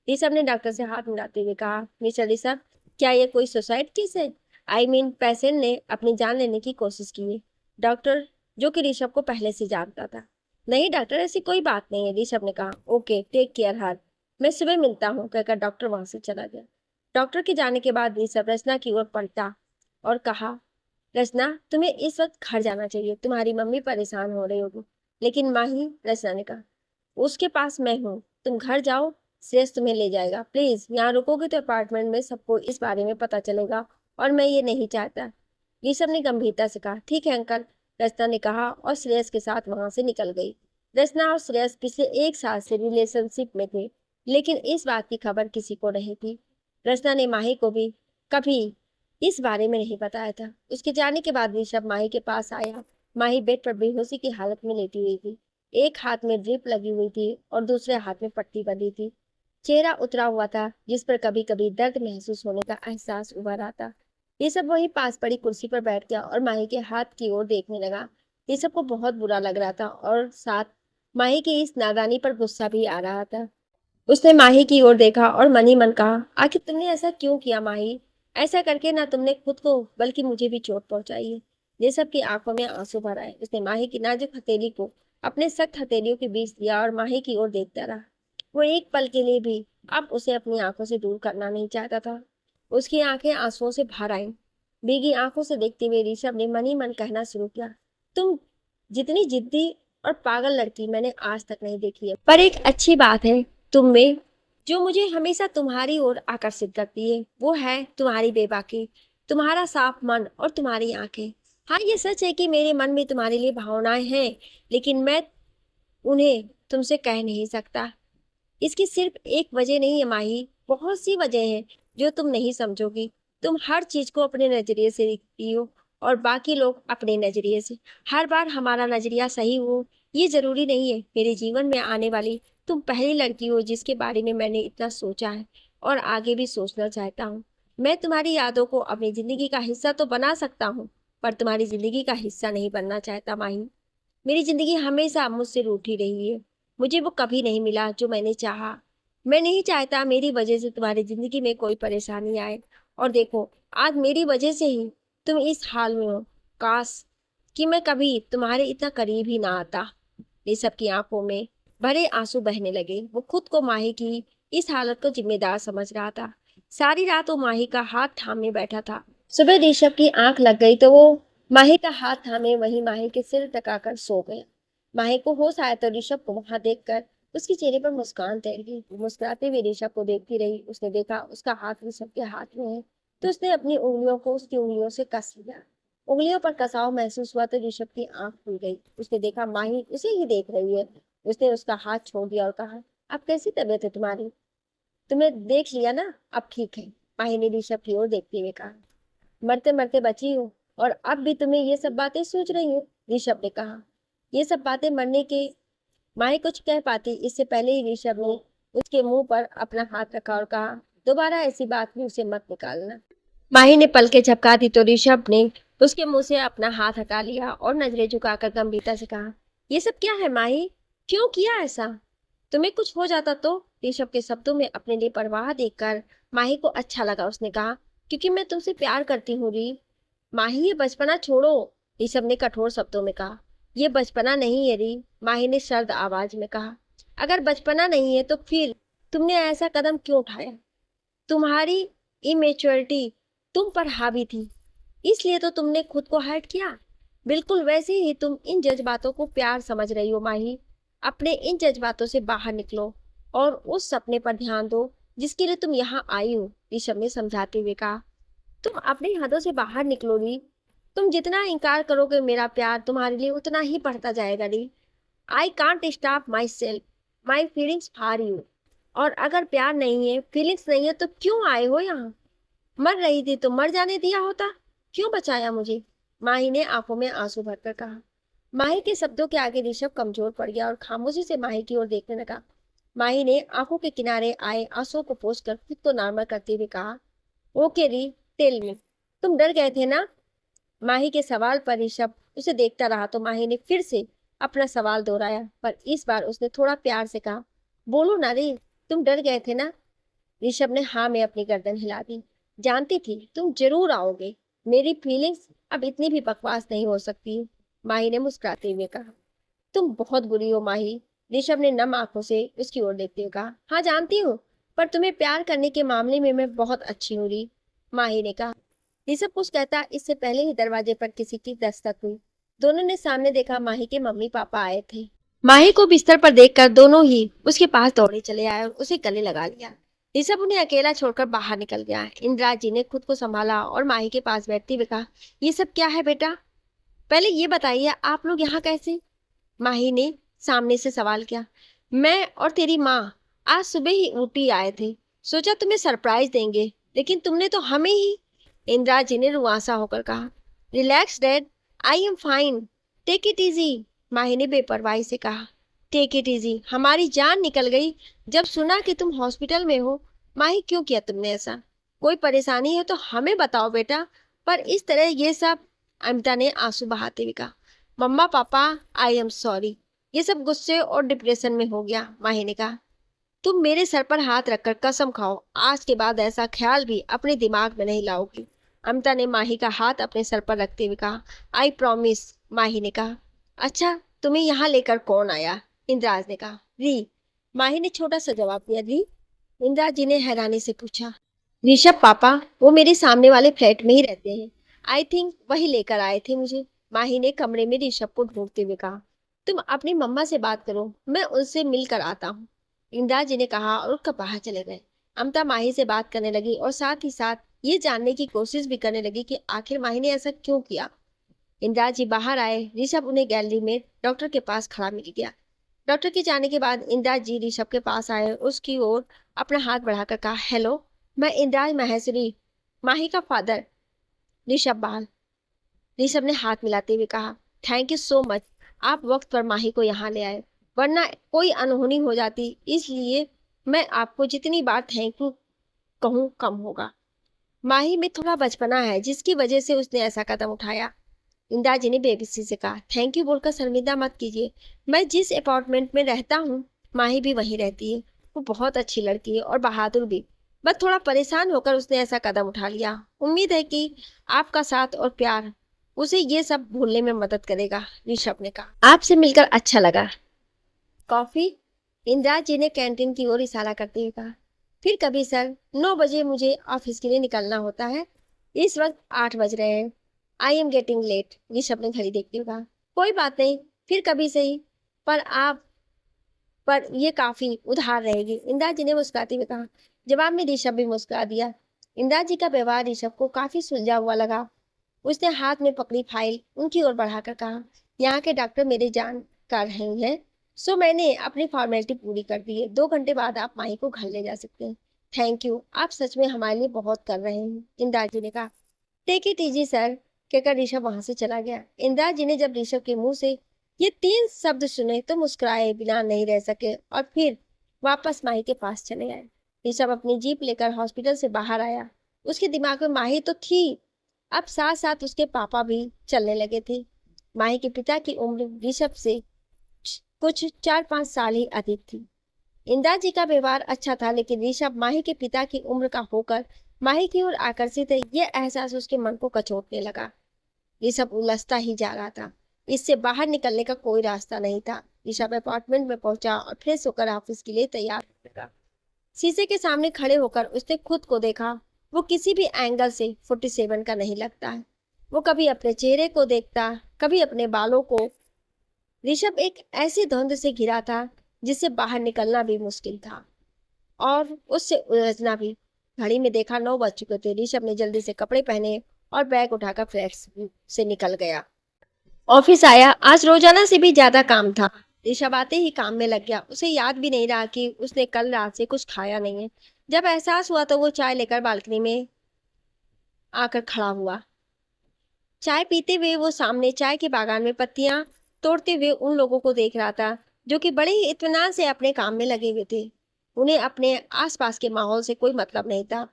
Speaker 1: ऋषभ ने डॉक्टर से हाथ मिलाते हुए कहा, मिस्टर ऋषभ, क्या ये कोई सुसाइड केस है? पेशेंट ने अपनी जान लेने की कोशिश की है। डॉक्टर, जो कि ऋषभ को पहले से जानता था। नहीं डॉक्टर, ऐसी कोई बात नहीं है, ऋषभ ने कहा। ओके, टेक केयर हार्ट, मैं सुबह मिलता हूँ, कहकर डॉक्टर वहां से चला गया। डॉक्टर के जाने के बाद ऋषभ रचना की ओर पलटा और कहा, रचना, तुम्हें इस वक्त घर जाना चाहिए, तुम्हारी मम्मी परेशान हो रही होगी। लेकिन माही, रचना ने कहा, उसके पास मैं हूँ, तुम घर जाओ, श्रेयस तुम्हें ले जाएगा। प्लीज यहाँ रुकोगे तो अपार्टमेंट में सबको इस बारे में पता चलेगा और मैं ये नहीं चाहता। ऋषभ ने गंभीरता से कहा, ठीक है अंकल, रचना ने कहा और श्रेयस के साथ वहां से निकल गई। रचना और श्रेयस पिछले एक साल से रिलेशनशिप में थे, लेकिन इस बात की खबर किसी को नहीं थी। रचना ने माही को भी कभी इस बारे में नहीं बताया था। उसके जाने के बाद ऋषभ माही के पास आया। माही बेड पर बेहोशी की हालत में लेटी हुई थी। एक हाथ में ड्रिप लगी हुई थी और दूसरे हाथ में पट्टी बंधी थी। चेहरा उतरा हुआ था, जिस पर कभी कभी दर्द महसूस होने का एहसास उभर आता। ऋषभ वहीं पास पड़ी कुर्सी पर बैठ गया और माही के हाथ की ओर देखने लगा। ऋषभ को बहुत बुरा लग रहा था और साथ माही की इस नादानी पर गुस्सा भी आ रहा था। उसने माही की ओर देखा और मन ही मन कहा, आखिर तुमने ऐसा क्यों किया माही? ऐसा करके ना तुमने खुद को बल्कि मुझे भी चोट पहुंचाई है। ये सब की आंखों में आंसू भर आए। उसने माही की नाजुक हथेली को अपने सख्त हथेलियों के बीच दिया और माही की ओर देखता रहा। वो एक पल के लिए भी अब उसे अपनी आंखों से दूर करना नहीं चाहता था। उसकी आंखें आंसुओं से भर आईं। भीगी आंखों से देखते हुए ऋषभ ने मन ही मन कहना शुरू किया, तुम जितनी जिद्दी और पागल लड़की मैंने आज तक नहीं देखी है। पर एक अच्छी बात है तुम में, जो मुझे हमेशा तुम्हारी ओर आकर्षित करती है, वो है तुम्हारी बेबाकी, तुम्हारा साफ मन और तुम्हारी आंखें। हाँ, ये सच है कि मेरे मन में तुम्हारे लिए भावनाएं हैं, लेकिन मैं उन्हें तुमसे कह नहीं सकता। इसकी सिर्फ एक वजह नहीं है माही, बहुत सी वजह है जो तुम नहीं समझोगी। तुम हर चीज को अपने नजरिए से देखती हो और बाकी लोग अपने नजरिए से। हर बार हमारा नजरिया सही हो ये जरूरी नहीं है। मेरे जीवन में आने वाली तुम पहली लड़की हो जिसके बारे में मैंने इतना सोचा है और आगे भी सोचना चाहता हूँ। मैं तुम्हारी यादों को अपनी जिंदगी का हिस्सा तो बना सकता हूँ, पर तुम्हारी जिंदगी का हिस्सा नहीं बनना चाहता माही। मेरी जिंदगी हमेशा मुझसे रूठी रही है। मुझे वो कभी नहीं मिला जो मैंने चाहा। मैं नहीं चाहता मेरी वजह से तुम्हारी जिंदगी में कोई परेशानी आए। और देखो, आज मेरी वजह से ही तुम इस हाल में हो। काश कि मैं कभी तुम्हारे इतना करीब ही ना आता। ऋषभ की आंखों में भरे आंसू बहने लगे। वो खुद को माही की इस हालत को जिम्मेदार समझ रहा था। सारी रात वो माही का हाथ थामे बैठा था। सुबह ऋषभ की आंख लग गई तो वो माही का हाथ थामे वहीं माही के सिर टकाकर सो गया। माही को होश आया तो ऋषभ को वहां देखकर उसके चेहरे पर मुस्कान तैर गई। मुस्कुराते हुए ऋषभ को देखती रही। उसने देखा उसका हाथ ऋषभ के हाथ में है तो उसने अपनी उंगलियों को उसकी उंगलियों से कस लिया। उंगलियों पर कसाव महसूस हुआ तो ऋषभ की आंख खुल गई। उसने देखा माही उसे ही देख रही है उसने उसका हाथ छोड़ दिया और कहा, अब कैसी तबीयत है तुम्हारी? तुम्हें देख लिया ना, अब ठीक है। माही ने ऋषभ की ओर देखते हुए कहा। मरते मरते बची हो और अब भी तुम्हें ये सब बातें सोच रही हो, ऋषभ ने कहा। ये सब बातें मरने के माही कुछ कह पाती इससे पहले ही ऋषभ ने उसके मुंह पर अपना हाथ रखा और कहा, दोबारा ऐसी बात में उसे मत निकालना। माही ने पलकें झपका दी तो ऋषभ ने उसके मुंह से अपना हाथ हटा लिया और नजरें झुकाकर गंभीरता से कहा, ये सब क्या है माही? क्यों किया ऐसा? तुम्हें कुछ हो जाता तो? ऋषभ के शब्दों में अपने लिए परवाह देखकर माही को अच्छा लगा। उसने कहा, क्योंकि मैं तुमसे प्यार करती हूँ री। माही ये बचपना छोड़ो, ऋषभ ने कठोर शब्दों में कहा। ये बचपना नहीं है री, माही ने सर्द आवाज में कहा। अगर बचपना नहीं है तो फिर तुमने ऐसा कदम क्यों उठाया? तुम्हारी इमेच्योरिटी तुम पर हावी थी, इसलिए तो तुमने खुद को हर्ट किया। बिल्कुल वैसे ही तुम इन जज्बातों को प्यार समझ रही हो माही। अपने इन जज्बातों से बाहर निकलो और उस सपने पर ध्यान दो जिसके लिए तुम यहाँ आई हो, ऋषभ ने समझाते हुए कहा। तुम अपनी हदों से बाहर निकलो री। तुम जितना इनकार करोगे मेरा प्यार तुम्हारे लिए उतना ही बढ़ता जाएगा री। I can't stop my self, my feelings for you. और अगर प्यार नहीं है, फीलिंग्स नहीं है तो क्यों आए हो यहाँ? मर रही थी तो मर जाने दिया होता, क्यों बचाया मुझे? माही ने आंखों में आंसू भरकर कहा। माही के शब्दों के आगे ऋषभ कमजोर पड़ गया और खामोशी से माही की ओर देखने लगा। माही ने आंखों के किनारे आए आंसुओं को पोंछकर खुद को नॉर्मल करते हुए कहा, ओके री, टेल मी, तुम डर गए थे ना? माही के सवाल पर ऋषभ उसे देखता रहा तो माही ने फिर से अपना सवाल दोहराया, पर इस बार उसने थोड़ा प्यार से कहा, बोलो ना रे, तुम डर गए थे ना? ऋषभ ने हाँ में अपनी गर्दन हिला दी। जानती थी तुम जरूर आओगे। मेरी फीलिंग्स अब इतनी भी बकवास नहीं हो सकती, माही ने मुस्कुराते हुए कहा। तुम बहुत बुरी हो माही, ऋषभ ने नम आंखों से उसकी ओर देखते हुए कहा। हाँ जानती हूँ, पर तुम्हें प्यार करने के मामले में मैं बहुत अच्छी हूँ री, माही ने कहा। ऋषभ कुछ कहता इससे पहले ही दरवाजे पर किसी की दस्तक हुई। दोनों ने सामने देखा, माही के मम्मी पापा आए थे। माही को बिस्तर पर देखकर दोनों ही उसके पास दौड़े चले आए और उसे गले लगा लिया। ऋषभ उन्हें अकेला छोड़कर बाहर निकल गया। इंदिरा जी ने खुद को संभाला और माही के पास बैठते हुए कहा, ये सब क्या है बेटा? पहले ये बताइए आप लोग यहाँ कैसे? माही ने सामने से सवाल किया। मैं और तेरी माँ आज सुबह ही ऊटी आए थे, सोचा तुम्हें सरप्राइज देंगे, लेकिन तुमने तो हमें ही। इंदिरा जी ने रुआंसा होकर कहा। Relax dad, I am fine, take it easy, Mahi ने बेपरवाही से कहा। Take it easy? हमारी जान निकल गई जब सुना कि तुम हॉस्पिटल में हो। माही क्यों किया तुमने ऐसा? कोई परेशानी है तो हमें बताओ बेटा, पर इस तरह ये सब। अमिता ने आंसू बहाते हुए कहा। मम्मा पापा, आई एम सॉरी, ये सब गुस्से और डिप्रेशन में हो गया, माही ने कहा। तुम मेरे सर पर हाथ रखकर कसम खाओ आज के बाद ऐसा ख्याल भी अपने दिमाग में नहीं लाओगी, अमिता ने माही का हाथ अपने सर पर रखते हुए कहा। आई प्रॉमिस, माही ने कहा। अच्छा, तुम्हें यहाँ लेकर कौन आया? इंद्राज ने कहा। री, माही ने छोटा सा जवाब दिया। री? इंद्राज जी ने हैरानी से पूछा। ऋषभ पापा, वो मेरे सामने वाले फ्लैट में ही रहते हैं, आई थिंक वही लेकर आए थे मुझे, माही ने कमरे में ऋषभ को ढूंढते हुए कहा। तुम अपनी मम्मा से बात करो, मैं उनसे मिलकर आता हूँ, इंदिरा जी ने कहा और उठकर बाहर चले गए। अमता माही से बात करने लगी और साथ ही साथ ये जानने की कोशिश भी करने लगी कि आखिर माही ने ऐसा क्यों किया। इंदिरा जी बाहर आए, ऋषभ उन्हें गैलरी में डॉक्टर के पास खड़ा मिल गया। डॉक्टर के जाने के बाद इंदिरा जी ऋषभ के पास आए, उसकी ओर अपना हाथ बढ़ाकर कहा, हेलो, मैं इंदिरा महेश्वरी, माही का फादर ऋषभ बाल। ऋषभ ने हाथ मिलाते हुए कहा, थैंक यू सो मच, आप वक्त पर माही को यहाँ ले आए, वरना कोई अनहोनी हो जाती, इसलिए मैं आपको जितनी बार थैंक यू कहूँ कम होगा। माही में थोड़ा बचपना है जिसकी वजह से उसने ऐसा कदम उठाया, इंदिरा जी ने बेबसी से कहा। थैंक यू बोलकर शर्मिंदा मत कीजिए, मैं जिस अपार्टमेंट में रहता हूँ माही भी वहीं रहती है, वो बहुत अच्छी लड़की है और बहादुर भी, बस थोड़ा परेशान होकर उसने ऐसा कदम उठा लिया। उम्मीद है कि आपका साथ और प्यार उसे ये सब भूलने में मदद करेगा, ऋषभ ने कहा। आपसे मिलकर अच्छा लगा। कॉफी? इंदिरा जी ने कैंटीन की ओर इशारा करते हुए कहा। फिर कभी सर, 9 बजे मुझे ऑफिस के लिए निकलना होता है, इस वक्त 8 बज रहे हैं, I am getting late, Rishabh ने घड़ी देखते हुए कहा। कोई बात नहीं, फिर कभी सही, पर ये काफी उधार रहेगी, इंदिरा जी ने मुस्कुराते हुए कहा। जवाब में ऋषभ भी मुस्कुरा दिया। इंदिरा जी का व्यवहार ऋषभ को काफी सुलझा हुआ लगा। उसने हाथ में पकड़ी फाइल उनकी ओर बढ़ाकर कहा, यहाँ के डॉक्टर मेरे जानकार हैं, सो मैंने अपनी फॉर्मेलिटी पूरी कर दी है। 2 घंटे बाद आप माही को घर ले जा सकते हैं। थैंक यू, आप सच में हमारे लिए बहुत कर रहे हैं, इंदिरा जी ने कहा। टेक इट इजी सर, कहकर ऋषभ वहां से चला गया। इंदिरा जी ने जब ऋषभ के मुंह से ये 3 शब्द सुने तो मुस्कुराए बिना नहीं रह सके और फिर वापस माही के पास चले आए। ऋषभ अपनी जीप लेकर हॉस्पिटल से बाहर आया। उसके दिमाग में माही तो थी, अब साथ साथ उसके पापा भी चलने लगे थे। माही के पिता की उम्र ऋषभ से कुछ 4-5 साल ही अधिक थी। इंदिरा जी का व्यवहार अच्छा था, लेकिन ऋषभ माही के पिता की उम्र का होकर माही की ओर आकर्षित है, यह एहसास उसके मन को कचोटने लगा। ऋषभ उलझता ही जा रहा था। इससे बाहर निकलने का कोई रास्ता नहीं था। ऋषभ अपार्टमेंट में पहुंचा और फ्रेश होकर ऑफिस के लिए तैयार होने लगा। शीशे के सामने खड़े होकर उसने खुद को देखा। वो किसी भी एंगल से 47 का नहीं लगता है। वो कभी अपने चेहरे को देखता, कभी अपने बालों को। ऋषभ एक ऐसी धुंध से घिरा था जिससे बाहर निकलना भी मुश्किल था और उससे उलझना भी। घड़ी में देखा 9 बज चुके थे। ऋषभ ने जल्दी से कपड़े पहने और बैग उठाकर फ्लैट से निकल गया। ऑफिस आया। आज रोजाना से भी ज्यादा काम था। ऋषभ आते ही काम में लग गया। उसे याद भी नहीं रहा कि उसने कल रात से कुछ खाया नहीं है। जब एहसास हुआ तो वो चाय लेकर बालकनी में आकर खड़ा हुआ। चाय पीते हुए वो सामने चाय के बागान में पत्तियां तोड़ते हुए उन लोगों को देख रहा था जो कि बड़े ही इत्मीनान से अपने काम में लगे हुए थे। उन्हें अपने आसपास के माहौल से कोई मतलब नहीं था।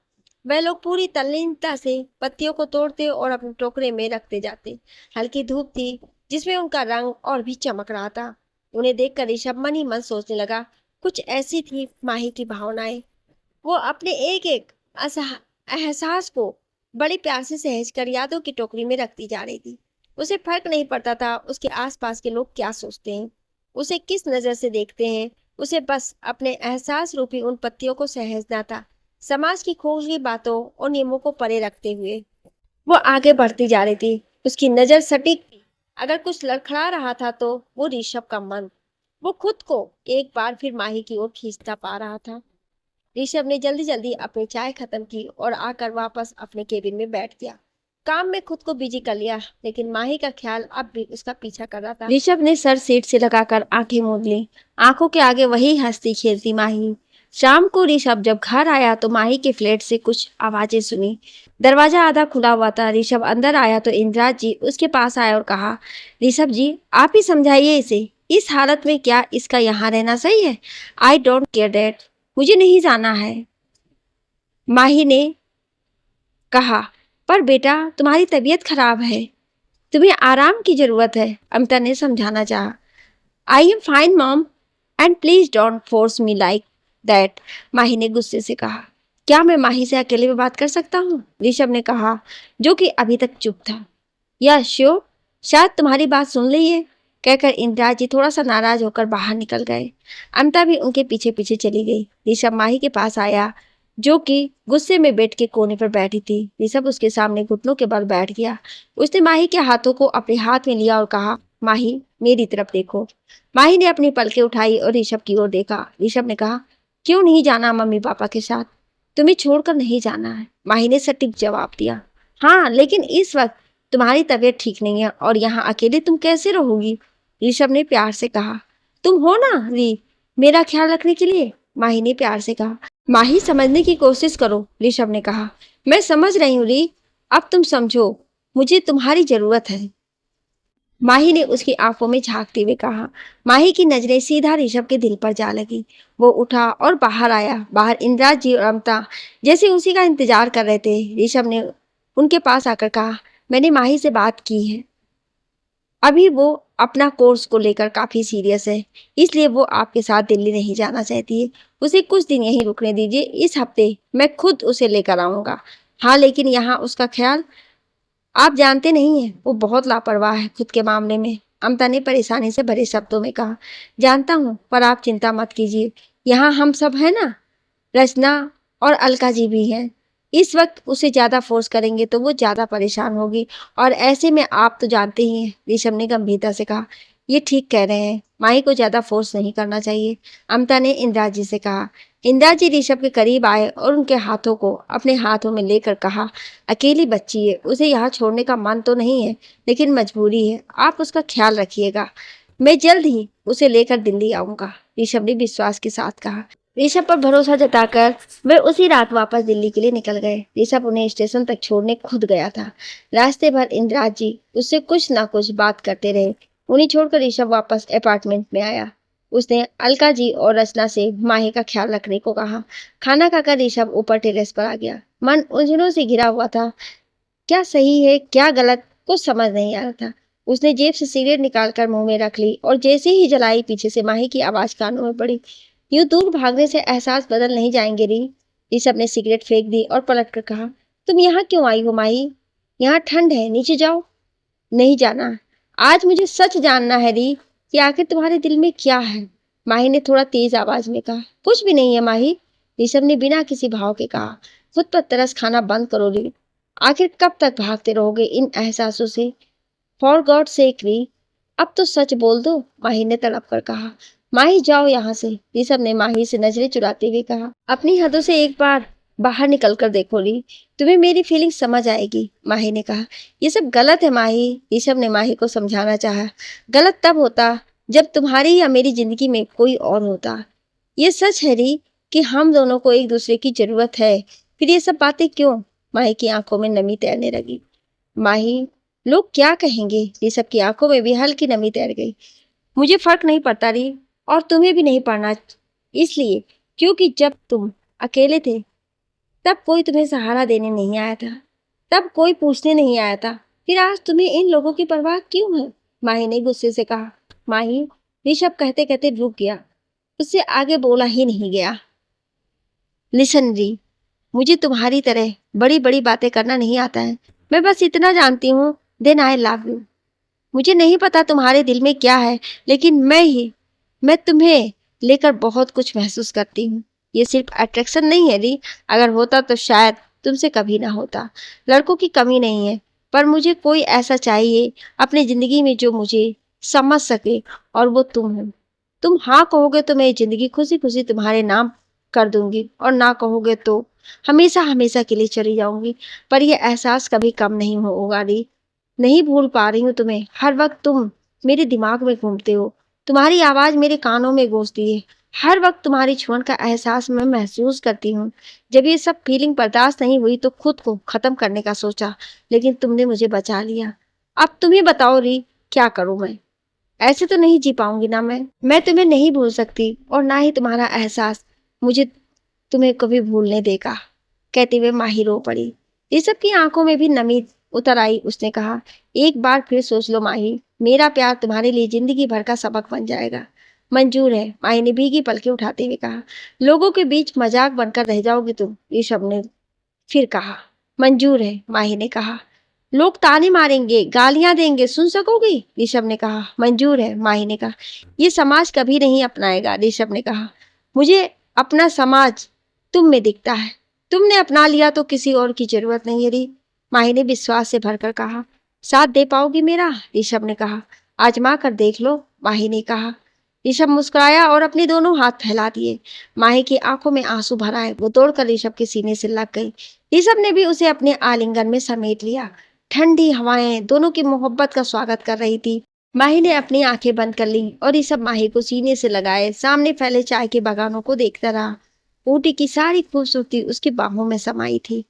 Speaker 1: वह लोग पूरी तल्लीनता से पत्तियों को तोड़ते और अपने टोकरे में रखते जाते। हल्की धूप थी जिसमें उनका रंग और भी चमक रहा था। उन्हें देखकर ऋषभ मन ही मन सोचने लगा, कुछ ऐसी थी माही की भावनाएं। वो अपने एक एक एहसास को बड़ी प्यार से सहेज कर यादों की टोकरी में रखती जा रही थी। उसे फर्क नहीं पड़ता था उसके आसपास के लोग क्या सोचते हैं, उसे किस नजर से देखते हैं। उसे बस अपने एहसास रूपी उन पत्तियों को सहेजना था, समाज की खोखली बातों और नियमों को परे रखते हुए। वो आगे बढ़ती जा रही थी। उसकी नजर सटीक थी। अगर कुछ लड़खड़ा रहा था तो वो ऋषभ का मन। वो खुद को एक बार फिर माही की ओर खींचता पा रहा था। ऋषभ ने जल्दी जल्दी अपनी चाय खत्म की और आकर वापस अपने केबिन में बैठ गया। काम में खुद को बिजी कर लिया, लेकिन माही का ख्याल अब भी उसका पीछा कर रहा था। ऋषभ ने सर सीट से लगाकर आंखें मूंद ली। आंखों के आगे वही हंसती खेलती माही। शाम को ऋषभ जब घर आया तो माही के फ्लैट से कुछ आवाजें सुनी। दरवाजा आधा खुला हुआ था। ऋषभ अंदर आया तो इंदिरा जी उसके पास आए और कहा, ऋषभ जी आप ही समझाइए इसे, इस हालत में क्या इसका यहाँ रहना सही है? आई डोंट केयर डैट, मुझे नहीं जाना है, माही ने कहा। पर बेटा तुम्हारी तबीयत खराब है, तुम्हें आराम की जरूरत है, अमिता ने समझाना चाहा। I am fine mom and please don't force me like that, Mahi ने गुस्से से कहा। क्या मैं माही से अकेले में बात कर सकता हूँ? ऋषभ ने कहा, जो कि अभी तक चुप था। या श्योर, शायद तुम्हारी बात सुन ली है, कहकर इंदिरा जी थोड़ा सा नाराज होकर बाहर निकल गए। अमिता भी उनके पीछे पीछे चली गई। ऋषभ माही के पास आया जो कि गुस्से में बेड के कोने पर बैठी थी। ऋषभ उसके सामने घुटनों के बल बैठ गया। उसने माही के हाथों को अपने हाथ में लिया और कहा, माही मेरी तरफ देखो। माही ने अपनी पलकें उठाई और ऋषभ की ओर देखा। ऋषभ ने कहा, क्यों नहीं जाना मम्मी पापा के साथ? तुम्हें छोड़कर नहीं जाना है, माही ने सटीक जवाब दिया। हाँ लेकिन इस वक्त तुम्हारी तबीयत ठीक नहीं है और यहाँ अकेले तुम कैसे रहोगी? ऋषभ ने प्यार से कहा। तुम हो ना री, मेरा ख्याल रखने के लिए, माही ने प्यार से कहा। माही समझने की कोशिश करो, ऋषभ ने कहा। मैं समझ रही हूँ री, अब तुम समझो, मुझे तुम्हारी जरूरत है, माही ने उसकी आंखों में झांकते हुए कहा। माही की नजरें सीधा ऋषभ के दिल पर जा लगी। वो उठा और बाहर आया। बाहर इंदिरा जी और अमिता जैसे उसी का इंतजार कर रहे थे। ऋषभ ने उनके पास आकर कहा, मैंने माही से बात की है, अभी वो अपना कोर्स को लेकर काफी सीरियस है, इसलिए वो आपके साथ दिल्ली नहीं जाना चाहती है। उसे कुछ दिन यहीं रुकने दीजिए, इस हफ्ते मैं खुद उसे लेकर आऊंगा। हाँ लेकिन यहाँ उसका ख्याल, आप जानते नहीं हैं वो बहुत लापरवाह है खुद के मामले में, अमता ने परेशानी से भरे शब्दों में कहा। जानता हूँ पर आप चिंता मत कीजिए, यहाँ हम सब है ना, रचना और अलका जी भी हैं। इस वक्त उसे ज्यादा फोर्स करेंगे तो वो ज्यादा परेशान होगी और ऐसे में आप तो जानते ही हैं, ऋषभ ने गंभीरता से कहा। ये ठीक कह रहे हैं, माही को ज्यादा फोर्स नहीं करना चाहिए, अमता ने इंदिरा जी से कहा। इंदिरा जी ऋषभ के करीब आए और उनके हाथों को अपने हाथों में लेकर कहा, अकेली बच्ची है, उसे यहाँ छोड़ने का मन तो नहीं है लेकिन मजबूरी है, आप उसका ख्याल रखिएगा। मैं जल्द ही उसे लेकर दिल्ली आऊंगा, ऋषभ ने विश्वास के साथ कहा। ऋषभ पर भरोसा जताकर वे उसी रात वापस दिल्ली के लिए निकल गए। ऋषभ उन्हें स्टेशन तक छोड़ने खुद गया था। रास्ते भर इंदिराज जी उससे कुछ ना कुछ बात करते रहे। उन्हें छोड़कर ऋषभ वापस अपार्टमेंट में आया। उसने अलका जी और रचना से माही का ख्याल रखने को कहा। खाना खाकर ऋषभ ऊपर टेरेस पर आ गया। मन उलझनों से घिरा हुआ था। क्या सही है क्या गलत कुछ समझ नहीं आ रहा था। उसने जेब से सिगरेट निकालकर मुंह में रख ली और जैसे ही जलाई पीछे से माही की आवाज कानों में पड़ी। यूं दूर भागने से एहसास बदल नहीं जाएंगे री। ऋषभ ने सिगरेट फेंक दी और पलट कर कहा, तुम यहाँ क्यों आई हो माही? यहाँ ठंड है, नीचे जाओ। नहीं जाना। आज मुझे सच जानना है री कि आखिर तुम्हारे दिल में क्या है। माही ने थोड़ा तेज आवाज में कहा। कुछ भी नहीं है माही, ऋषभ ने बिना किसी भाव के कहा। खुद पर तरस खाना बंद करो री। आखिर कब तक भागते रहोगे इन एहसासों से? फॉर गॉड सेक री, अब तो सच बोल दो, माही ने तड़प कर कहा। माही जाओ यहाँ से, ऋषभ ने माही से नजरें चुराते हुए कहा। अपनी हदों से एक बार बाहर निकल कर देखो री, तुम्हें मेरी फीलिंग समझ आएगी, माही ने कहा। ये सब गलत है माही, ऋषभ ने माही को समझाना चाहा। गलत तब होता जब तुम्हारी या मेरी जिंदगी में कोई और होता। ये सच है री कि हम दोनों को एक दूसरे की जरूरत है, फिर ये सब बातें क्यों? माही की आंखों में नमी तैरने लगी। माही, लोग क्या कहेंगे? ऋषभ की आंखों में भी हल्की नमी तैर गई। मुझे फर्क नहीं पड़ता री, और तुम्हें भी नहीं पड़ना, इसलिए क्योंकि जब तुम अकेले थे तब कोई तुम्हें सहारा देने नहीं आया था, तब कोई पूछने नहीं आया था। फिर आज तुम्हें इन लोगों की परवाह क्यों है? माही ने गुस्से से कहा। माही, ऋषभ कहते कहते रुक गया। उससे आगे बोला ही नहीं गया। लिसन री, मुझे तुम्हारी तरह बड़ी बड़ी बातें करना नहीं आता है। मैं बस इतना जानती हूँ, देन आई लव यू। मुझे नहीं पता तुम्हारे दिल में क्या है, लेकिन मैं तुम्हें लेकर बहुत कुछ महसूस करती हूँ। ये सिर्फ अट्रैक्शन नहीं है री, अगर होता तो शायद तुमसे कभी ना होता। लड़कों की कमी नहीं है, पर मुझे कोई ऐसा चाहिए अपनी जिंदगी में जो मुझे समझ सके, और वो तुम हो। तुम हाँ कहोगे तो मैं जिंदगी खुशी खुशी तुम्हारे नाम कर दूंगी, और ना कहोगे तो हमेशा हमेशा के लिए चली जाऊंगी। पर यह एहसास कभी कम नहीं होगा री। नहीं भूल पा रही हूँ तुम्हें। हर वक्त तुम मेरे दिमाग में घूमते हो, तुम्हारी आवाज मेरे कानों में गूंजती है। हर वक्त तुम्हारी छुअन का एहसास मैं महसूस करती हूँ। जब ये सब फीलिंग बर्दाश्त नहीं हुई तो खुद को खत्म करने का सोचा, लेकिन तुमने मुझे बचा लिया। अब तुम्हें बताओ री, क्या करूं मैं? ऐसे तो नहीं जी पाऊंगी ना मैं तुम्हें नहीं भूल सकती, और ना ही तुम्हारा एहसास मुझे तुम्हें कभी भूलने देगा। कहते हुए माही रो पड़ी। ऋषभ की आंखों में भी नमी उतर आई। उसने कहा, एक बार फिर सोच लो माही, मेरा प्यार तुम्हारे लिए जिंदगी भर का सबक बन जाएगा। मंजूर है, माही ने भीगी पलकें उठाते हुए कहा। लोगों के बीच मजाक बनकर रह जाओगी तुम, ऋषभ ने फिर कहा। मंजूर है, माही ने कहा। लोग ताने मारेंगे, गालियां देंगे, सुन सकोगी? ऋषभ ने कहा। मंजूर है, माही ने कहा। ये समाज कभी नहीं अपनाएगा, ऋषभ ने कहा। मुझे अपना समाज तुम में दिखता है, तुमने अपना लिया तो किसी और की जरूरत नहीं है री, माही ने विश्वास से भरकर कहा। साथ दे पाओगी मेरा? ऋषभ ने कहा। आजमा कर देख लो, माही ने कहा। ऋषभ मुस्कुराया और अपने दोनों हाथ फैला दिए। माही की आंखों में आंसू भर आए। वो दौड़कर ऋषभ के सीने से लग गई। ऋषभ ने भी उसे अपने आलिंगन में समेट लिया। ठंडी हवाएं दोनों की मोहब्बत का स्वागत कर रही थी। माही ने अपनी आंखें बंद कर ली और ऋषभ माही को सीने से लगाए सामने फैले चाय के बागानों को देखता रहा। ऊटी की सारी खूबसूरती उसकी बाहों में समाई थी।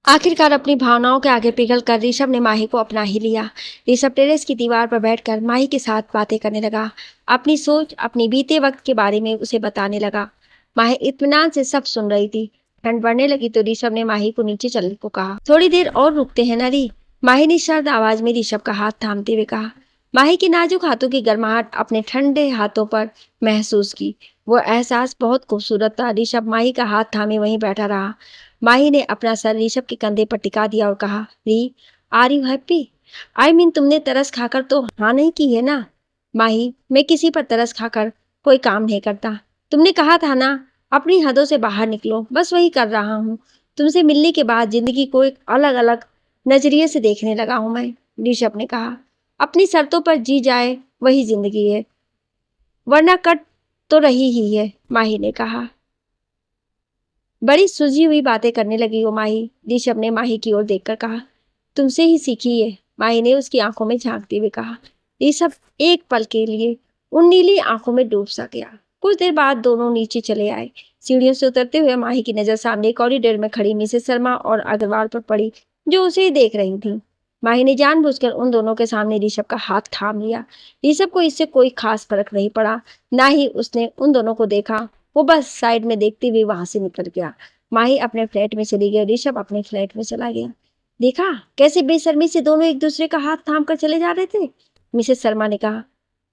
Speaker 1: आखिरकार अपनी भावनाओं के आगे पिघल कर ऋषभ ने माही को अपना ही लिया। ऋषभ टेरेस की दीवार पर बैठकर माही के साथ बातें करने लगा। अपनी सोच, अपनी बीते वक्त के बारे में उसे बताने लगा। माही इत्मीनान से सब सुन रही थी। ठंड बढ़ने लगी तो ऋषभ ने माही को नीचे चलने को कहा। थोड़ी देर और रुकते हैं ना री, माही ने सर्द आवाज में ऋषभ का हाथ थामते हुए कहा। माही के नाजुक हाथों की गर्माहट अपने ठंडे हाथों पर महसूस की। वो एहसास बहुत खूबसूरत था। ऋषभ माही का हाथ थामे वहीं बैठा रहा। माही ने अपना सर ऋषभ के कंधे पर टिका दिया और कहा, Ri, are you happy? I mean तुमने तरस खाकर तो हाँ नहीं की है ना? माही, मैं किसी पर तरस खाकर कोई काम नहीं करता। तुमने कहा था ना, अपनी हदों से बाहर निकलो, बस वही कर रहा हूँ। तुमसे मिलने के बाद जिंदगी को एक अलग अलग नजरिए से देखने लगा हूं मैं, ऋषभ ने कहा। अपनी शर्तों पर जी जाए वही जिंदगी है, वरना कट तो रही ही है, माही ने कहा। बड़ी सुलझी हुई बातें करने लगी हो माही, ऋषभ ने माही की ओर देखकर कहा। तुमसे ही सीखी है, माही ने उसकी आंखों में झांकते हुए कहा। ऋषभ एक पल के लिए उन नीली आंखों में डूब सा गया। कुछ देर बाद दोनों नीचे चले आए। सीढ़ियों से उतरते हुए माही की नजर सामने कॉरिडोर में खड़ी मिसेस शर्मा और अग्रवाल पर पड़ी, जो उसे ही देख रही थी। माही ने जानबूझकर उन दोनों के सामने ऋषभ का हाथ थाम लिया। ऋषभ को इससे कोई खास फर्क नहीं पड़ा, ना ही उसने उन दोनों को देखा। वो बस साइड में देखते हुए वहां से निकल गया। माही अपने फ्लैट में चली गई, ऋषभ अपने फ्लैट में चला गया। देखा कैसे बेशर्मी से दोनों एक दूसरे का हाथ थाम कर चले जा रहे थे, मिसेस शर्मा ने कहा।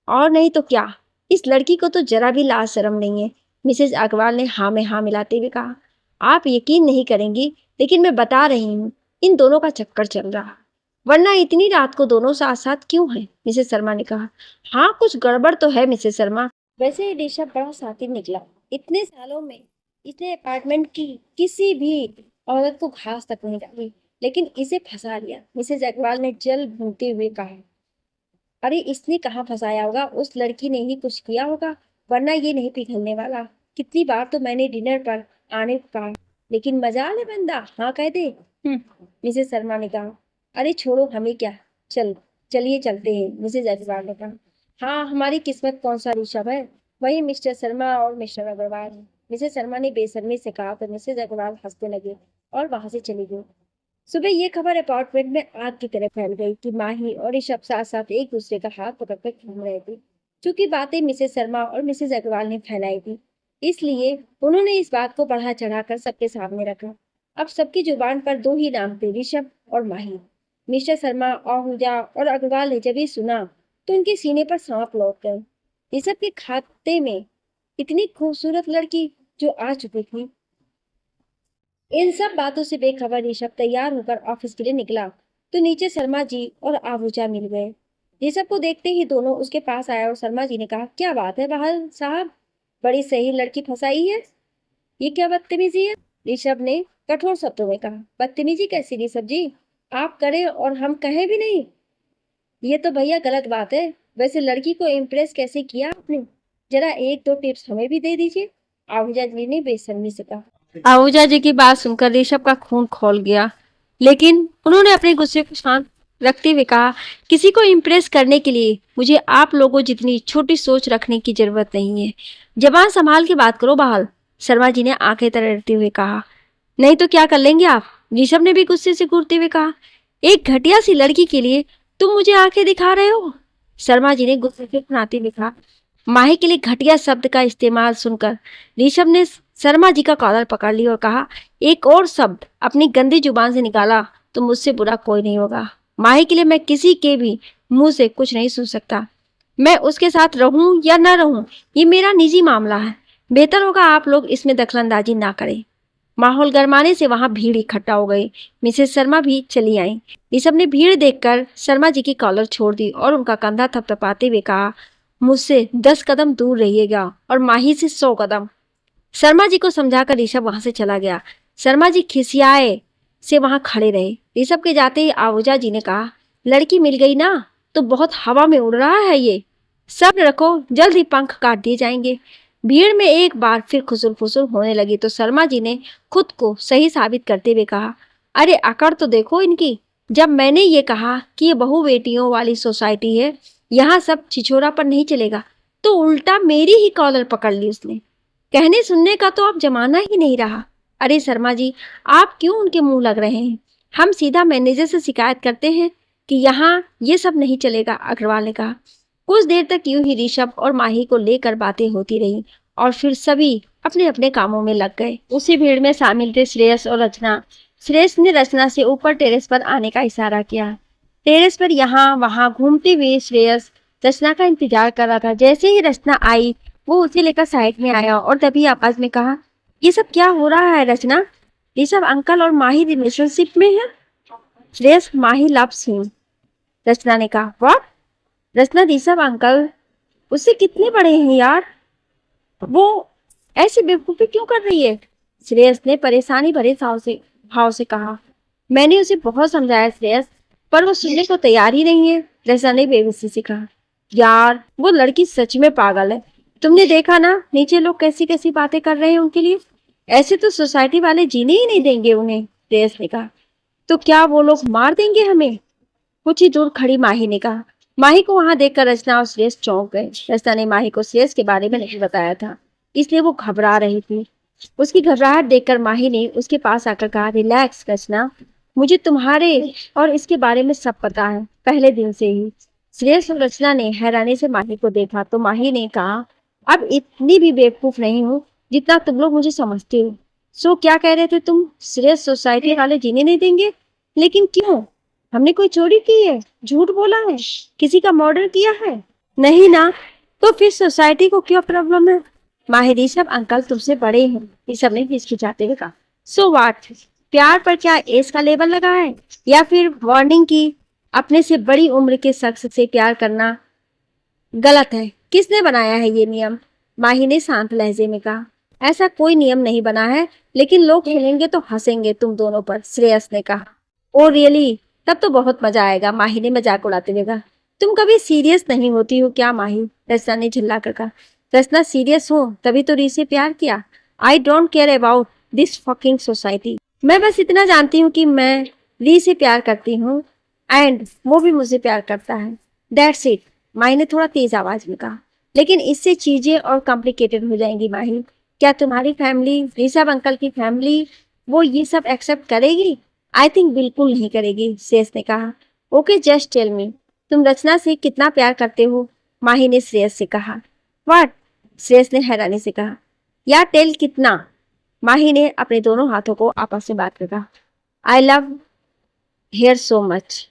Speaker 1: और नहीं तो क्या, इस लड़की को तो जरा भी लाज शर्म नहीं है, मिसेस अग्रवाल ने हाँ में हाँ मिलाते हुए कहा। आप यकीन नहीं करेंगी, लेकिन मैं बता रही हूँ, इन दोनों का चक्कर चल रहा, वरना इतनी रात को दोनों साथ साथ क्यों हैं, मिसेस शर्मा ने कहा। हाँ कुछ गड़बड़ तो है मिसेस शर्मा। वैसे ऋषभ बड़ा शातिर निकला। इतने सालों में इसने अपार्टमेंट की किसी भी औरत को घास तक नहीं डाली, लेकिन इसे फंसा लिया, मिसेस अग्रवाल ने जल भूनते हुए कहा। अरे इसने कहाँ फंसाया होगा, उस लड़की ने ही कुछ किया होगा, वरना ये नहीं पिघलने वाला। कितनी बार तो मैंने डिनर पर आने को कहा, लेकिन मजाल है बंदा हाँ कह दे। मिसेस शर्मा ने कहा। अरे छोड़ो हमें क्या, चलिए चलते हैं, मिसेस अग्रवाल ने कहा। हाँ हमारी किस्मत कौन सा ऋषभ है, वही मिस्टर शर्मा और मिस्टर अग्रवाल है, मिसेस शर्मा ने बेशर्मी से कहा। तो मिसेस अग्रवाल हंसने लगे और वहां से चली गई। सुबह ये खबर अपार्टमेंट में आग की तरह फैल गई कि माही और ऋषभ साथ साथ एक दूसरे का हाथ पकड़कर घूम रहे थे। क्योंकि बातें मिसेस शर्मा और मिसेस अग्रवाल ने फैलाई थी, इसलिए उन्होंने इस बात को बढ़ा चढ़ाकर सबके सामने रखा। अब सबकी जुबान पर दो ही नाम थे, ऋषभ और माही। मिस्टर शर्मा, आहूजा और अग्रवाल ने जब ये सुना तो उनके सीने पर सांप लौट गए। ऋषभ के खाते में इतनी खूबसूरत लड़की जो आ चुकी थी। इन सब बातों से बेखबर ऋषभ तैयार होकर ऑफिस के लिए निकला तो नीचे शर्मा जी और आहूजा मिल गए। ऋषभ को देखते ही दोनों उसके पास आया और शर्मा जी ने कहा, क्या बात है बहाल साहब, बड़ी सही लड़की फंसाई है, ये क्या बदतमीजी है। ऋषभ ने कठोर शब्दों में कहा। बदतमीजी कैसी ऋषभ जी, आप करें और हम कहें भी नहीं, ये तो भैया गलत बात है। वैसे लड़की को इम्प्रेस कैसे किया आपने, जरा एक दो टिप्स हमें भी दे दीजिए, आहूजा जी ने बेशर्मी से कहा। आहूजा जी की बात सुनकर ऋषभ का खून खौल गया, लेकिन उन्होंने अपने गुस्से को शांत रखते हुए कहा, किसी को इम्प्रेस करने के लिए मुझे आप लोगों जितनी छोटी सोच रखने की जरूरत नहीं है। जबान संभाल के बात करो बहाल, शर्मा जी ने आंखें तरारते हुए कहा। नहीं तो क्या कर लेंगे आप, ऋषभ ने भी गुस्से से घूरते हुए कहा। एक घटिया सी लड़की के लिए तुम मुझे आंखें दिखा रहे हो, शर्मा जी ने गुस्से से सुनाते हुए कहा। माही के लिए घटिया शब्द का इस्तेमाल सुनकर ऋषभ ने शर्मा जी का कॉलर पकड़ लिया और कहा, एक और शब्द अपनी गंदी जुबान से निकाला तो मुझसे बुरा कोई नहीं होगा। माही के लिए मैं किसी के भी मुंह से कुछ नहीं सुन सकता। मैं उसके साथ रहूं या न रहूं, ये मेरा निजी मामला है। बेहतर होगा आप लोग इसमें दखलंदाजी ना करें। माहौल गरमाने से वहां भीड़ इकट्ठा हो गई। मिसेस शर्मा भी चली आई। ऋषभ ने भीड़ देखकर शर्मा जी की कॉलर छोड़ दी और उनका कंधा थपथपाते हुए कहा, मुझसे 10 कदम दूर रहिएगा और माही से 100 कदम। शर्मा जी को समझाकर ऋषभ वहां से चला गया। शर्मा जी खिसियाए से वहां खड़े रहे। ऋषभ के जाते ही आहूजा जी ने कहा, लड़की मिल गई ना तो बहुत हवा में उड़ रहा है ये, सब्र रखो जल्द ही पंख काट दिए जाएंगे। भीड़ में एक बार फिर खुसुर फुसुर होने लगी तो शर्मा जी ने खुद को सही साबित करते हुए कहा, अरे अकड़ तो देखो इनकी, जब मैंने ये कहा कि ये बहु बेटियों वाली सोसाइटी है, यहाँ सब छिछोरा पर नहीं चलेगा, तो उल्टा मेरी ही कॉलर पकड़ ली उसने। कहने सुनने का तो अब जमाना ही नहीं रहा। अरे शर्मा जी, आप क्यों उनके मुंह लग रहे हैं, हम सीधा मैनेजर से शिकायत करते हैं कि यहाँ ये सब नहीं चलेगा, अग्रवाल ने कहा। कुछ देर तक यूं ही ऋषभ और माही को लेकर बातें होती रही और फिर सभी अपने अपने कामों में लग गए। उसी भीड़ में शामिल थे श्रेयस और रचना। श्रेयस ने रचना से ऊपर टेरेस पर आने का इशारा किया। टेरेस पर यहाँ वहां घूमते हुए श्रेयस रचना का इंतजार कर रहा था। जैसे ही रचना आई वो उसे लेकर साइड में आया और तभी आवाज में कहा, ये सब क्या हो रहा है रचना, ऋषभ अंकल और माही रिलेशनशिप में है। श्रेयस, माही लव्स हिम, रचना ने कहा। व्हाट? रचना, ऋषभ अंकल उससे कितने बड़े हैं यार, वो ऐसी बेवकूफी क्यों कर रही है, श्रेयस ने परेशानी भरे भाव से कहा। मैंने उसे बहुत समझाया श्रेयस, पर वो सुनने को तैयार ही नहीं है, रचना ने बेबसी से कहा। यार वो लड़की सच में पागल है, तुमने देखा ना नीचे लोग कैसी कैसी बातें कर रहे हैं उनके लिए, ऐसे तो सोसाइटी वाले जीने ही नहीं देंगे उन्हें, श्रेयस ने कहा। तो क्या वो लोग मार देंगे हमें, कुछ ही दूर खड़ी माही ने कहा। माही को वहां देखकर रचना और श्रेयस चौंक गए। रचना ने माही को श्रेयस के बारे में नहीं बताया था, इसलिए वो घबरा रही थी। उसकी घबराहट देखकर माही ने उसके पास आकर कहा, रिलैक्स रचना, मुझे तुम्हारे और इसके बारे में सब पता है, पहले दिन से ही। श्रेयस और रचना ने हैरानी से माही को देखा तो माही ने कहा, अब इतनी भी बेवकूफ नहीं हूँ जितना तुम लोग मुझे समझते हो। सो क्या कह रहे थे तुम? श्रेयस सोसाइटी वाले जीने नहीं देंगे? लेकिन क्यों? हमने कोई चोरी की है, झूठ बोला है, किसी का मर्डर किया है? नहीं ना, तो फिर सोसाइटी को क्या प्रॉब्लम है? माहिर, ऋषभ अंकल तुमसे बड़े हैं, ऋषभ ने हिचकिचाते हुए कहा। सो व्हाट, प्यार पर क्या एज का लेबल लगा है या फिर वार्निंग की? अपने से बड़ी उम्र के शख्स से प्यार करना गलत है। किसने बनाया है ये नियम? माही ने शांत लहजे में कहा। ऐसा कोई नियम नहीं बना है, लेकिन लोग खेलेंगे तो हंसेंगे तुम दोनों पर, श्रेयस ने कहा। ओ रियली, तब तो बहुत मजा आएगा, माही ने मजाक उड़ाते हुए कहा। तुम कभी सीरियस नहीं होती हो क्या माही? रचना ने झल्ला कर कहा। रचना, सीरियस हो तभी तो री से प्यार किया। I don't care about this fucking society. मैं बस इतना जानती हूँ कि मैं री से प्यार करती हूँ एंड वो भी मुझसे प्यार करता है, दैट्स इट, माही ने थोड़ा तेज आवाज में कहा। लेकिन इससे चीजें और कॉम्प्लिकेटेड हो जाएंगी माही। क्या तुम्हारी फैमिली, ऋषभ अंकल की फैमिली, वो ये सब एक्सेप्ट करेगी? आई थिंक बिल्कुल नहीं करेगी, श्रेयस ने कहा। ओके जस्ट टेल मी, तुम रचना से कितना प्यार करते हो? माही ने श्रेयस से कहा। व्हाट? श्रेयस ने हैरानी से कहा। या टेल कितना? माही ने अपने दोनों हाथों को आपस में बात कर कहा। I love here so much.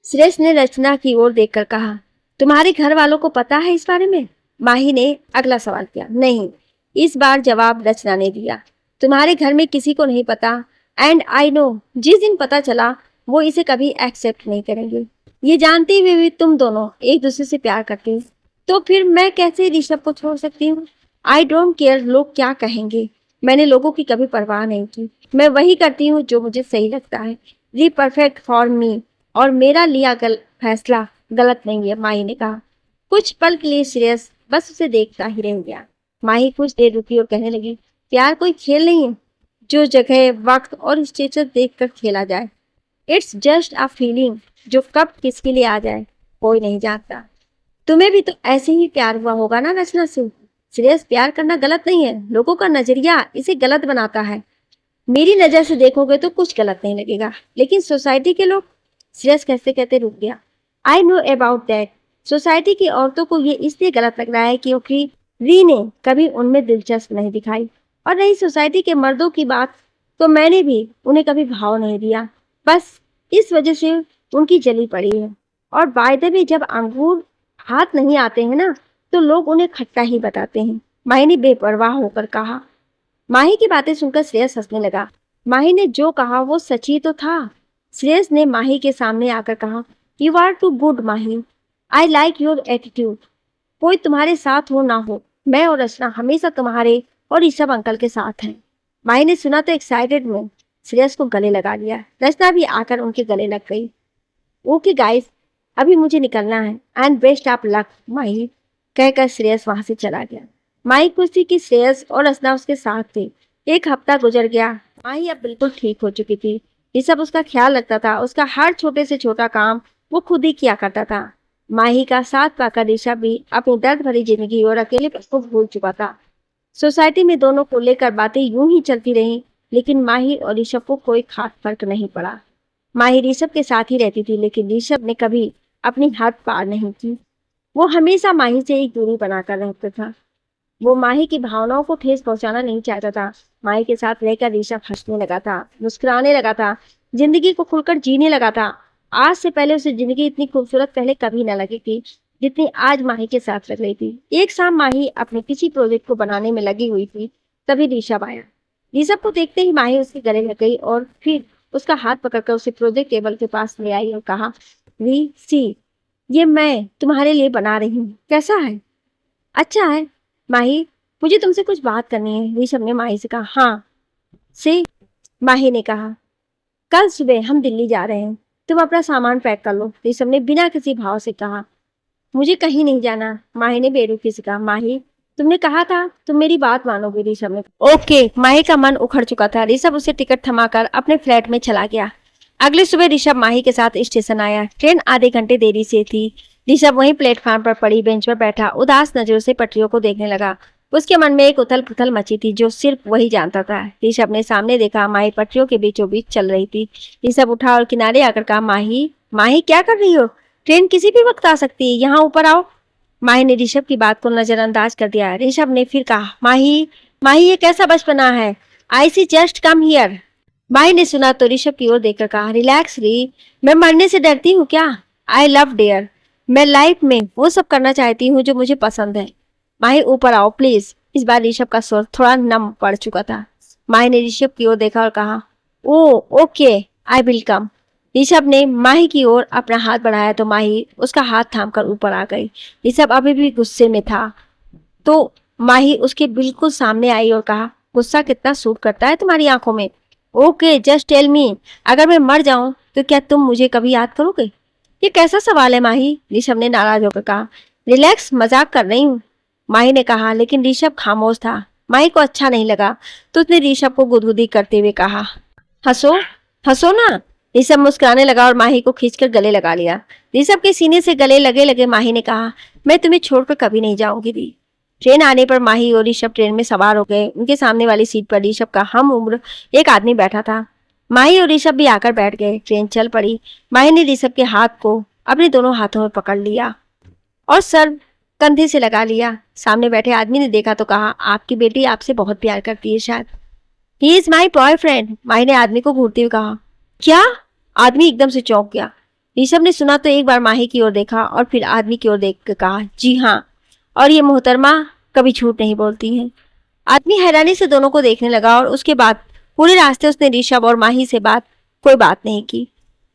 Speaker 1: Shreyas ने रचना की ओर देखकर कहा, तुम्हारे घर वालों को पता है इस बारे में? माही ने अगला सवाल किया। नहीं, इस बार जवाब रचना ने दिया। तुम्हारे घर में किसी को नहीं पता एंड आई नो, जिस दिन पता चला वो इसे कभी एक्सेप्ट नहीं करेंगे। ये जानते हुए भी तुम दोनों एक दूसरे से प्यार करते हो, तो फिर मैं कैसे ऋषभ को छोड़ सकती हूँ? आई डोंट केयर लोग क्या कहेंगे, मैंने लोगों की कभी परवाह नहीं की। मैं वही करती हूँ जो मुझे सही लगता है। री परफेक्ट फॉर मी, और मेरा लिया फैसला गलत नहीं है, माही ने कहा। कुछ पल के लिए श्रेयस बस उसे देखता ही रह गया। माही कुछ देर रुकी और कहने लगी, प्यार कोई खेल नहीं है जो जगह, वक्त और स्टेटस देखकर खेला जाए। इट्स जस्ट अ फीलिंग, जो कब किसके लिए आ जाए कोई नहीं जानता। तुम्हें भी तो ऐसे ही प्यार हुआ होगा ना रचना से? श्रेयस, प्यार करना गलत नहीं है, लोगों का नजरिया इसे गलत बनाता है। मेरी नजर से देखोगे तो कुछ गलत नहीं लगेगा, लेकिन सोसाइटी के लोग। श्रेयस कहते कहते रुक गया। I know about that. Society की औरतों को ये इसलिए गलत लग रहा है क्योंकि री ने कभी उनमें दिलचस्प नहीं दिखाई, और रही सोसाइटी के मर्दों की बात, तो मैंने भी उन्हें कभी भाव नहीं दिया, बस इस वजह से उनकी जली पड़ी है। और बाय द वे, जब अंगूर हाथ नहीं आते हैं ना, तो लोग उन्हें खट्टा ही बताते हैं, माही ने बेपरवाह होकर कहा। माही की बातें सुनकर श्रेयस हंसने लगा। माही ने जो कहा वो सच ही तो था। श्रेयस ने माही के सामने आकर कहा, you are too good Mahi, I like your attitude. कोई तुम्हारे साथ हो ना हो, मैं और रचना हमेशा तुम्हारे और ऋषभ अंकल के साथ हैं। माही ने सुना तो एक्साइटेड में श्रेयस को गले लगा लिया। रचना भी आकर उनके गले लग गई। ओके गाइस, अभी मुझे निकलना है एंड बेस्ट ऑफ लक माही, कहकर श्रेयस वहां से चला गया। माही खुश थी कि श्रेयस और रचना उसके साथ थे। एक हफ्ता गुजर गया। माही अब बिल्कुल ठीक हो चुकी थी। ऋषभ उसका ख्याल रखता था, उसका हर छोटे से छोटा काम वो खुद ही किया करता था। माही का साथ पाकर ऋषभ भी अपनी दर्द भरी जिंदगी और अकेलेपन को भूल चुका था। सोसाइटी में दोनों को लेकर बातें यूं ही चलती रहीं, लेकिन माही और ऋषभ को कोई खास फर्क नहीं पड़ा। माही ऋषभ के साथ ही रहती थी, लेकिन ऋषभ ने कभी अपनी हद पार नहीं की। वो हमेशा माही से एक दूरी बनाकर रहता था। वो माही की भावनाओं को ठेस पहुंचाना नहीं चाहता था। माही के साथ रहकर ऋषभ हंसने लगा था, मुस्कुराने लगा था, जिंदगी को खुलकर जीने लगा था। आज से पहले उसे जिंदगी इतनी खूबसूरत पहले कभी न लगी थी जितनी आज माही के साथ लग रही थी। एक शाम माही अपने किसी प्रोजेक्ट को बनाने में लगी हुई थी, तभी ऋषभ आया। ऋषभ को देखते ही माही उसके गले लग गई और फिर उसका हाथ पकड़कर उसे प्रोजेक्ट टेबल के पास ले आई और कहा, री सी, ये मैं तुम्हारे लिए बना रही हूँ, कैसा है? अच्छा है माही, मुझे तुमसे कुछ बात करनी है, ऋषभ ने माही से कहा। हाँ से, माही ने कहा। कल सुबह हम दिल्ली जा रहे हैं, तुम अपना सामान पैक कर लो, ऋषभ ने बिना किसी भाव से कहा। मुझे कहीं नहीं जाना, माही ने बेरुखी से कहा। माही, तुमने कहा था तुम मेरी बात मानोगे, ऋषभ ने। ओके। माही का मन उखड़ चुका था। ऋषभ उसे टिकट थमाकर अपने फ्लैट में चला गया। अगले सुबह ऋषभ माही के साथ स्टेशन आया। ट्रेन आधे घंटे देरी से थी। ऋषभ वहीं प्लेटफार्म पर पड़ी बेंच पर बैठा उदास नजरों से पटरियों को देखने लगा। उसके मन में एक उथल पुथल मची थी जो सिर्फ वही जानता था। ऋषभ ने सामने देखा, माही पटरियों के बीचों बीच चल रही थी। ऋषभ उठा और किनारे आकर कहा, माही माही क्या कर रही हो? ट्रेन किसी भी वक्त आ सकती है, यहाँ ऊपर आओ। माही ने ऋषभ की बात को नजरअंदाज कर दिया। ऋषभ ने फिर कहा, माही माही ये कैसा बचपना है? आई सी जस्ट कम हियर। माही ने सुना तो ऋषभ की ओर देखकर कहा, रिलैक्स री, मैं मरने से डरती हूँ क्या? आई लव डेयर, मैं लाइफ में वो सब करना चाहती हूँ जो मुझे पसंद है। माही ऊपर आओ प्लीज। इस बार ऋषभ का स्वर थोड़ा नम पड़ चुका था। माही ने ऋषभ की ओर देखा और कहा, oh okay I will come. Rishabh ने माही की ओर अपना हाथ बढ़ाया तो माही उसका हाथ थामकर ऊपर आ गई। ऋषभ अभी भी गुस्से में था तो माही उसके बिल्कुल सामने आई और कहा, गुस्सा कितना सूट करता है तुम्हारी आंखों में? ओके जस्ट टेल मी, अगर मैं मर जाऊं तो क्या तुम मुझे कभी याद करोगे? ये कैसा सवाल है माही? ऋषभ ने नाराज होकर कहा। रिलैक्स, मजाक कर रही हूँ, माही ने कहा। लेकिन ऋषभ खामोश था। माही को अच्छा नहीं लगा तो उसने ऋषभ को गुदगुदी करते हुए कहा, हंसो हंसो ना। ऋषभ मुस्कुराने लगा और माही को खींचकर गले लगा लिया। ऋषभ के सीने से गले लगे लगे माही ने कहा, मैं तुम्हें छोड़कर कभी नहीं जाऊंगी दी। ट्रेन आने पर माही और ऋषभ ट्रेन में सवार हो गए। उनके सामने वाली सीट पर ऋषभ का हम उम्र एक आदमी बैठा था। माही और ऋषभ भी आकर बैठ गए। ट्रेन चल पड़ी। माही ने ऋषभ के हाथ को अपने दोनों हाथों में पकड़ लिया और सर कंधे से लगा लिया। सामने बैठे आदमी ने देखा तो कहा, आपकी बेटी आपसे बहुत प्यार करती है शायद। ही इज माई बॉयफ्रेंड, माही ने आदमी को घूरते हुए कहा। क्या? आदमी एकदम से चौंक गया। ऋषभ ने सुना तो एक बार माही की ओर देखा और फिर आदमी की ओर देख कर कहा, जी हाँ, और ये मोहतरमा कभी झूठ नहीं बोलती है। आदमी हैरानी से दोनों को देखने लगा और उसके बाद पूरे रास्ते उसने ऋषभ और माही से कोई बात नहीं की।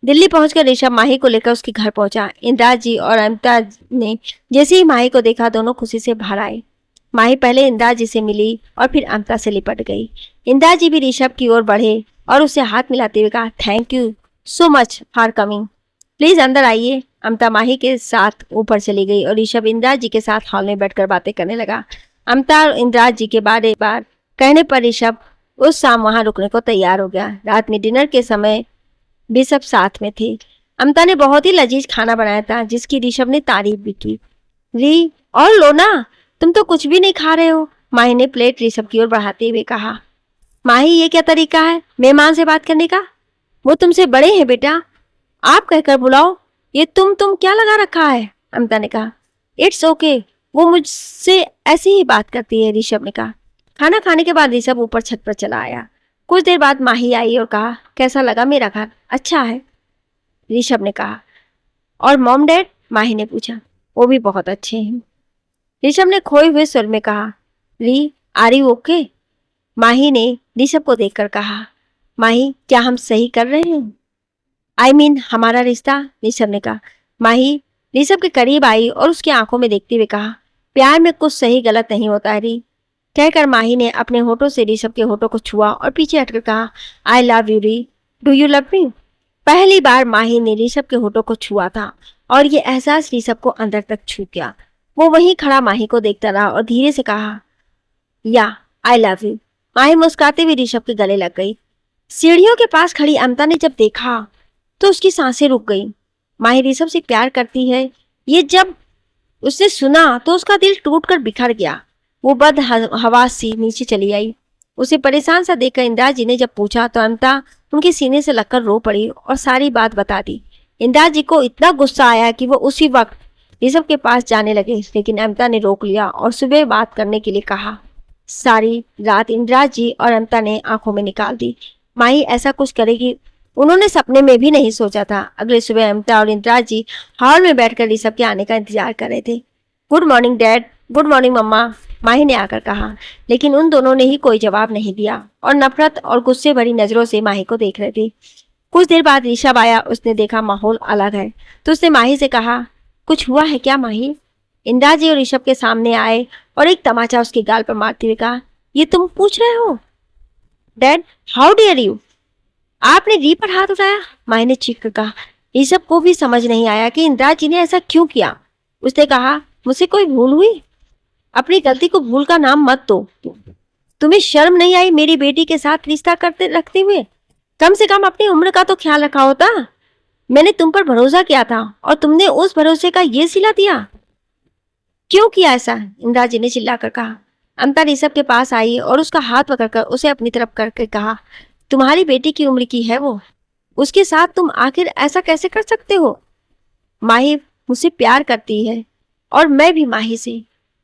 Speaker 1: दिल्ली पहुंचकर ऋषभ माही को लेकर उसके घर पहुंचा। इंद्राज जी और अमिता ने जैसे ही माही को देखा दोनों खुशी से भर आए। माही पहले इंद्राज जी से मिली और फिर अमिता से लिपट गई। इंद्राज जी भी ऋषभ की ओर बढ़े और उससे हाथ मिलाते हुए कहा, thank you so much for coming, please अंदर आइए। अमिता माही के साथ ऊपर चली गई और ऋषभ इंद्राज जी के साथ हॉल में बैठकर बातें करने लगा। अमिता और इंद्राज जी के बारे बार कहने पर ऋषभ उस शाम वहां रुकने को तैयार हो गया। रात में डिनर के समय भी सब साथ में थे। अमिता ने बहुत ही लजीज खाना बनाया था जिसकी ऋषभ ने तारीफ भी की। री और लो ना, तुम तो कुछ भी नहीं खा रहे हो, माही ने प्लेट ऋषभ की ओर बढ़ाते हुए कहा। माही ये क्या तरीका है मेहमान से बात करने का? वो तुमसे बड़े हैं बेटा, आप कहकर बुलाओ। ये तुम क्या लगा रखा है? अमिता ने कहा। इट्स ओके, वो मुझसे ऐसी ही बात करती है, ऋषभ ने कहा। खाना खाने के बाद ऋषभ ऊपर छत पर चला आया। कुछ देर बाद माही आई और कहा, कैसा लगा मेरा घर? अच्छा है, ऋषभ ने कहा। और मॉम डैड? माही ने पूछा। वो भी बहुत अच्छे हैं, ऋषभ ने खोए हुए स्वर में कहा। Ri are you okay? माही ने ऋषभ को देखकर कहा। माही क्या हम सही कर रहे हैं? आई मीन हमारा रिश्ता, ऋषभ ने कहा। माही ऋषभ के करीब आई और उसकी आंखों में देखते हुए कहा, प्यार में कुछ सही गलत नहीं होता है री। कहकर माही ने अपने होठों से ऋषभ के होठों को छुआ और पीछे हटकर कहा, आई लव यू री, डू यू लव मी? पहली बार माही ने ऋषभ के होठों को छुआ था और ये एहसास ऋषभ को अंदर तक छू गया। वो वहीं खड़ा माही को देखता रहा और धीरे से कहा, या आई लव यू। माही मुस्कुराते हुए ऋषभ के गले लग गई। सीढ़ियों के पास खड़ी अमिता ने जब देखा तो उसकी सांसें रुक गई। माही ऋषभ से प्यार करती है ये जब उसने सुना तो उसका दिल टूटकर बिखर गया। वो बद हवास सी नीचे चली आई। उसे परेशान सा देखकर इंदिरा जी ने जब पूछा तो अमिता उनके सीने से लगकर रो पड़ी और सारी बात बता दी। इंदिरा जी को इतना गुस्सा आया कि वो उसी वक्त ऋषभ के पास जाने लगे, लेकिन अमिता ने रोक लिया और सुबह बात करने के लिए कहा। सारी रात इंदिरा जी और अमिता ने आंखों में निकाल दी। माही ऐसा कुछ करेगी उन्होंने सपने में भी नहीं सोचा था। अगले सुबह अमिता और इंदिरा जी हॉल में बैठकर ऋषभ के आने का इंतजार कर रहे थे। Good morning dad, good morning mamma, Mahi ने आकर कहा, लेकिन उन दोनों ने ही कोई जवाब नहीं दिया और नफरत और गुस्से भरी नजरों से माही को देख रहे थे। कुछ देर बाद ऋषभ आया। उसने देखा माहौल अलग है तो उसने माही से कहा, कुछ हुआ है क्या माही? इंदिरा जी और ऋषभ के सामने आए और एक तमाचा उसके गाल पर मारते हुए कहा, ये तुम पूछ रहे हो? Dad how dare you? आपने री पर हाथ उठाया, माही ने चीख कर कहा। ऋषभ को भी समझ नहीं आया कि इंदिरा जी ने ऐसा क्यों किया। उसने कहा, मुझसे कोई भूल हुई? अपनी गलती को भूल का नाम मत दो। तुम्हें शर्म नहीं आई मेरी बेटी के साथ रिश्ता करते रखते हुए? कम से कम अपनी उम्र का तो ख्याल रखा होता। मैंने तुम पर भरोसा किया था और तुमने उस भरोसे का ये सिला दिया। क्यों किया ऐसा? इंदिरा जी ने चिल्लाकर कहा। अमता ऋषभ के पास आई और उसका हाथ पकड़कर उसे अपनी तरफ करके कहा, तुम्हारी बेटी की उम्र की है वो, उसके साथ तुम आखिर ऐसा कैसे कर सकते हो? माही मुझसे प्यार करती है और मैं भी माही से।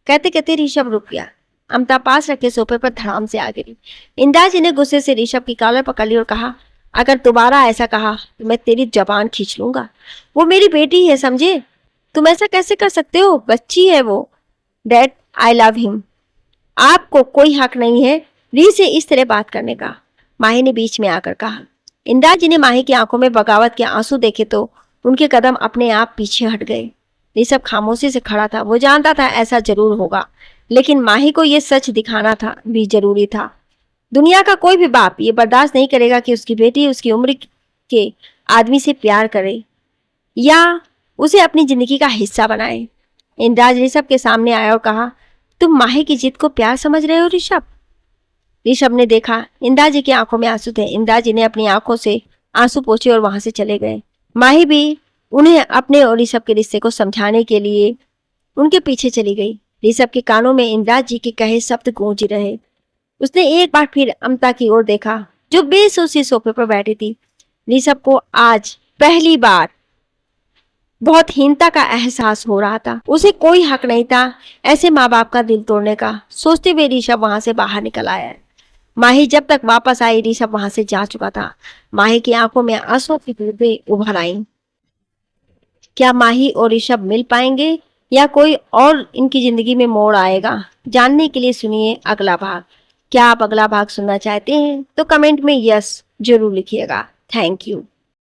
Speaker 1: कहते कहते ऋषभ रुक गया। अमता पास रखे सोफे पर धड़ाम से आ गिरी। इंदिरा जी ने गुस्से से ऋषभ की कॉलर पकड़ ली और कहा, अगर दोबारा ऐसा कहा तो मैं तेरी जबान खींच लूंगा। वो मेरी बेटी है, समझे? तुम ऐसा कैसे कर सकते हो? बच्ची है वो। Dad, I love him. आपको कोई हक नहीं है री से इस तरह बात करने का, माही ने बीच में आकर कहा। इंदिरा जी ने माही की आंखों में बगावत के आंसू देखे तो उनके कदम अपने आप पीछे हट गए। ऋषभ खामोशी से खड़ा था। वो जानता था ऐसा जरूर होगा, लेकिन माही को यह सच दिखाना था भी जरूरी था। दुनिया का कोई भी बाप ये बर्दाश्त नहीं करेगा कि उसकी बेटी उसकी उम्र के आदमी से प्यार करे या उसे अपनी जिंदगी का हिस्सा बनाए। इंदिराज ऋषभ के सामने आया और कहा, तुम माही की जिद को प्यार समझ रहे हो ऋषभ? ऋषभ ने देखा इंदिरा जी की आंखों में आंसू थे। इंदिरा जी ने अपनी आंखों से आंसू पोंछे और वहां से चले गए। माही भी उन्हें अपने और ऋषभ के रिश्ते को समझाने के लिए उनके पीछे चली गई। ऋषभ के कानों में इंदिरा जी के कहे शब्द गूंज रहे। उसने एक बार फिर अमता की ओर देखा जो बेसोसी सोफे पर बैठी थी। ऋषभ को आज पहली बार बहुत हीनता का एहसास हो रहा था। उसे कोई हक नहीं था ऐसे माँ बाप का दिल तोड़ने का। सोचते हुए ऋषभ वहां से बाहर निकल आया। माही जब तक वापस आई ऋषभ वहां से जा चुका था। माही की आंखों में आंसू की बूंदें उभर आईं। क्या माही और ऋषभ मिल पाएंगे या कोई और इनकी जिंदगी में मोड़ आएगा? जानने के लिए सुनिए अगला भाग। क्या आप अगला भाग सुनना चाहते हैं तो कमेंट में यस जरूर लिखिएगा। Thank you.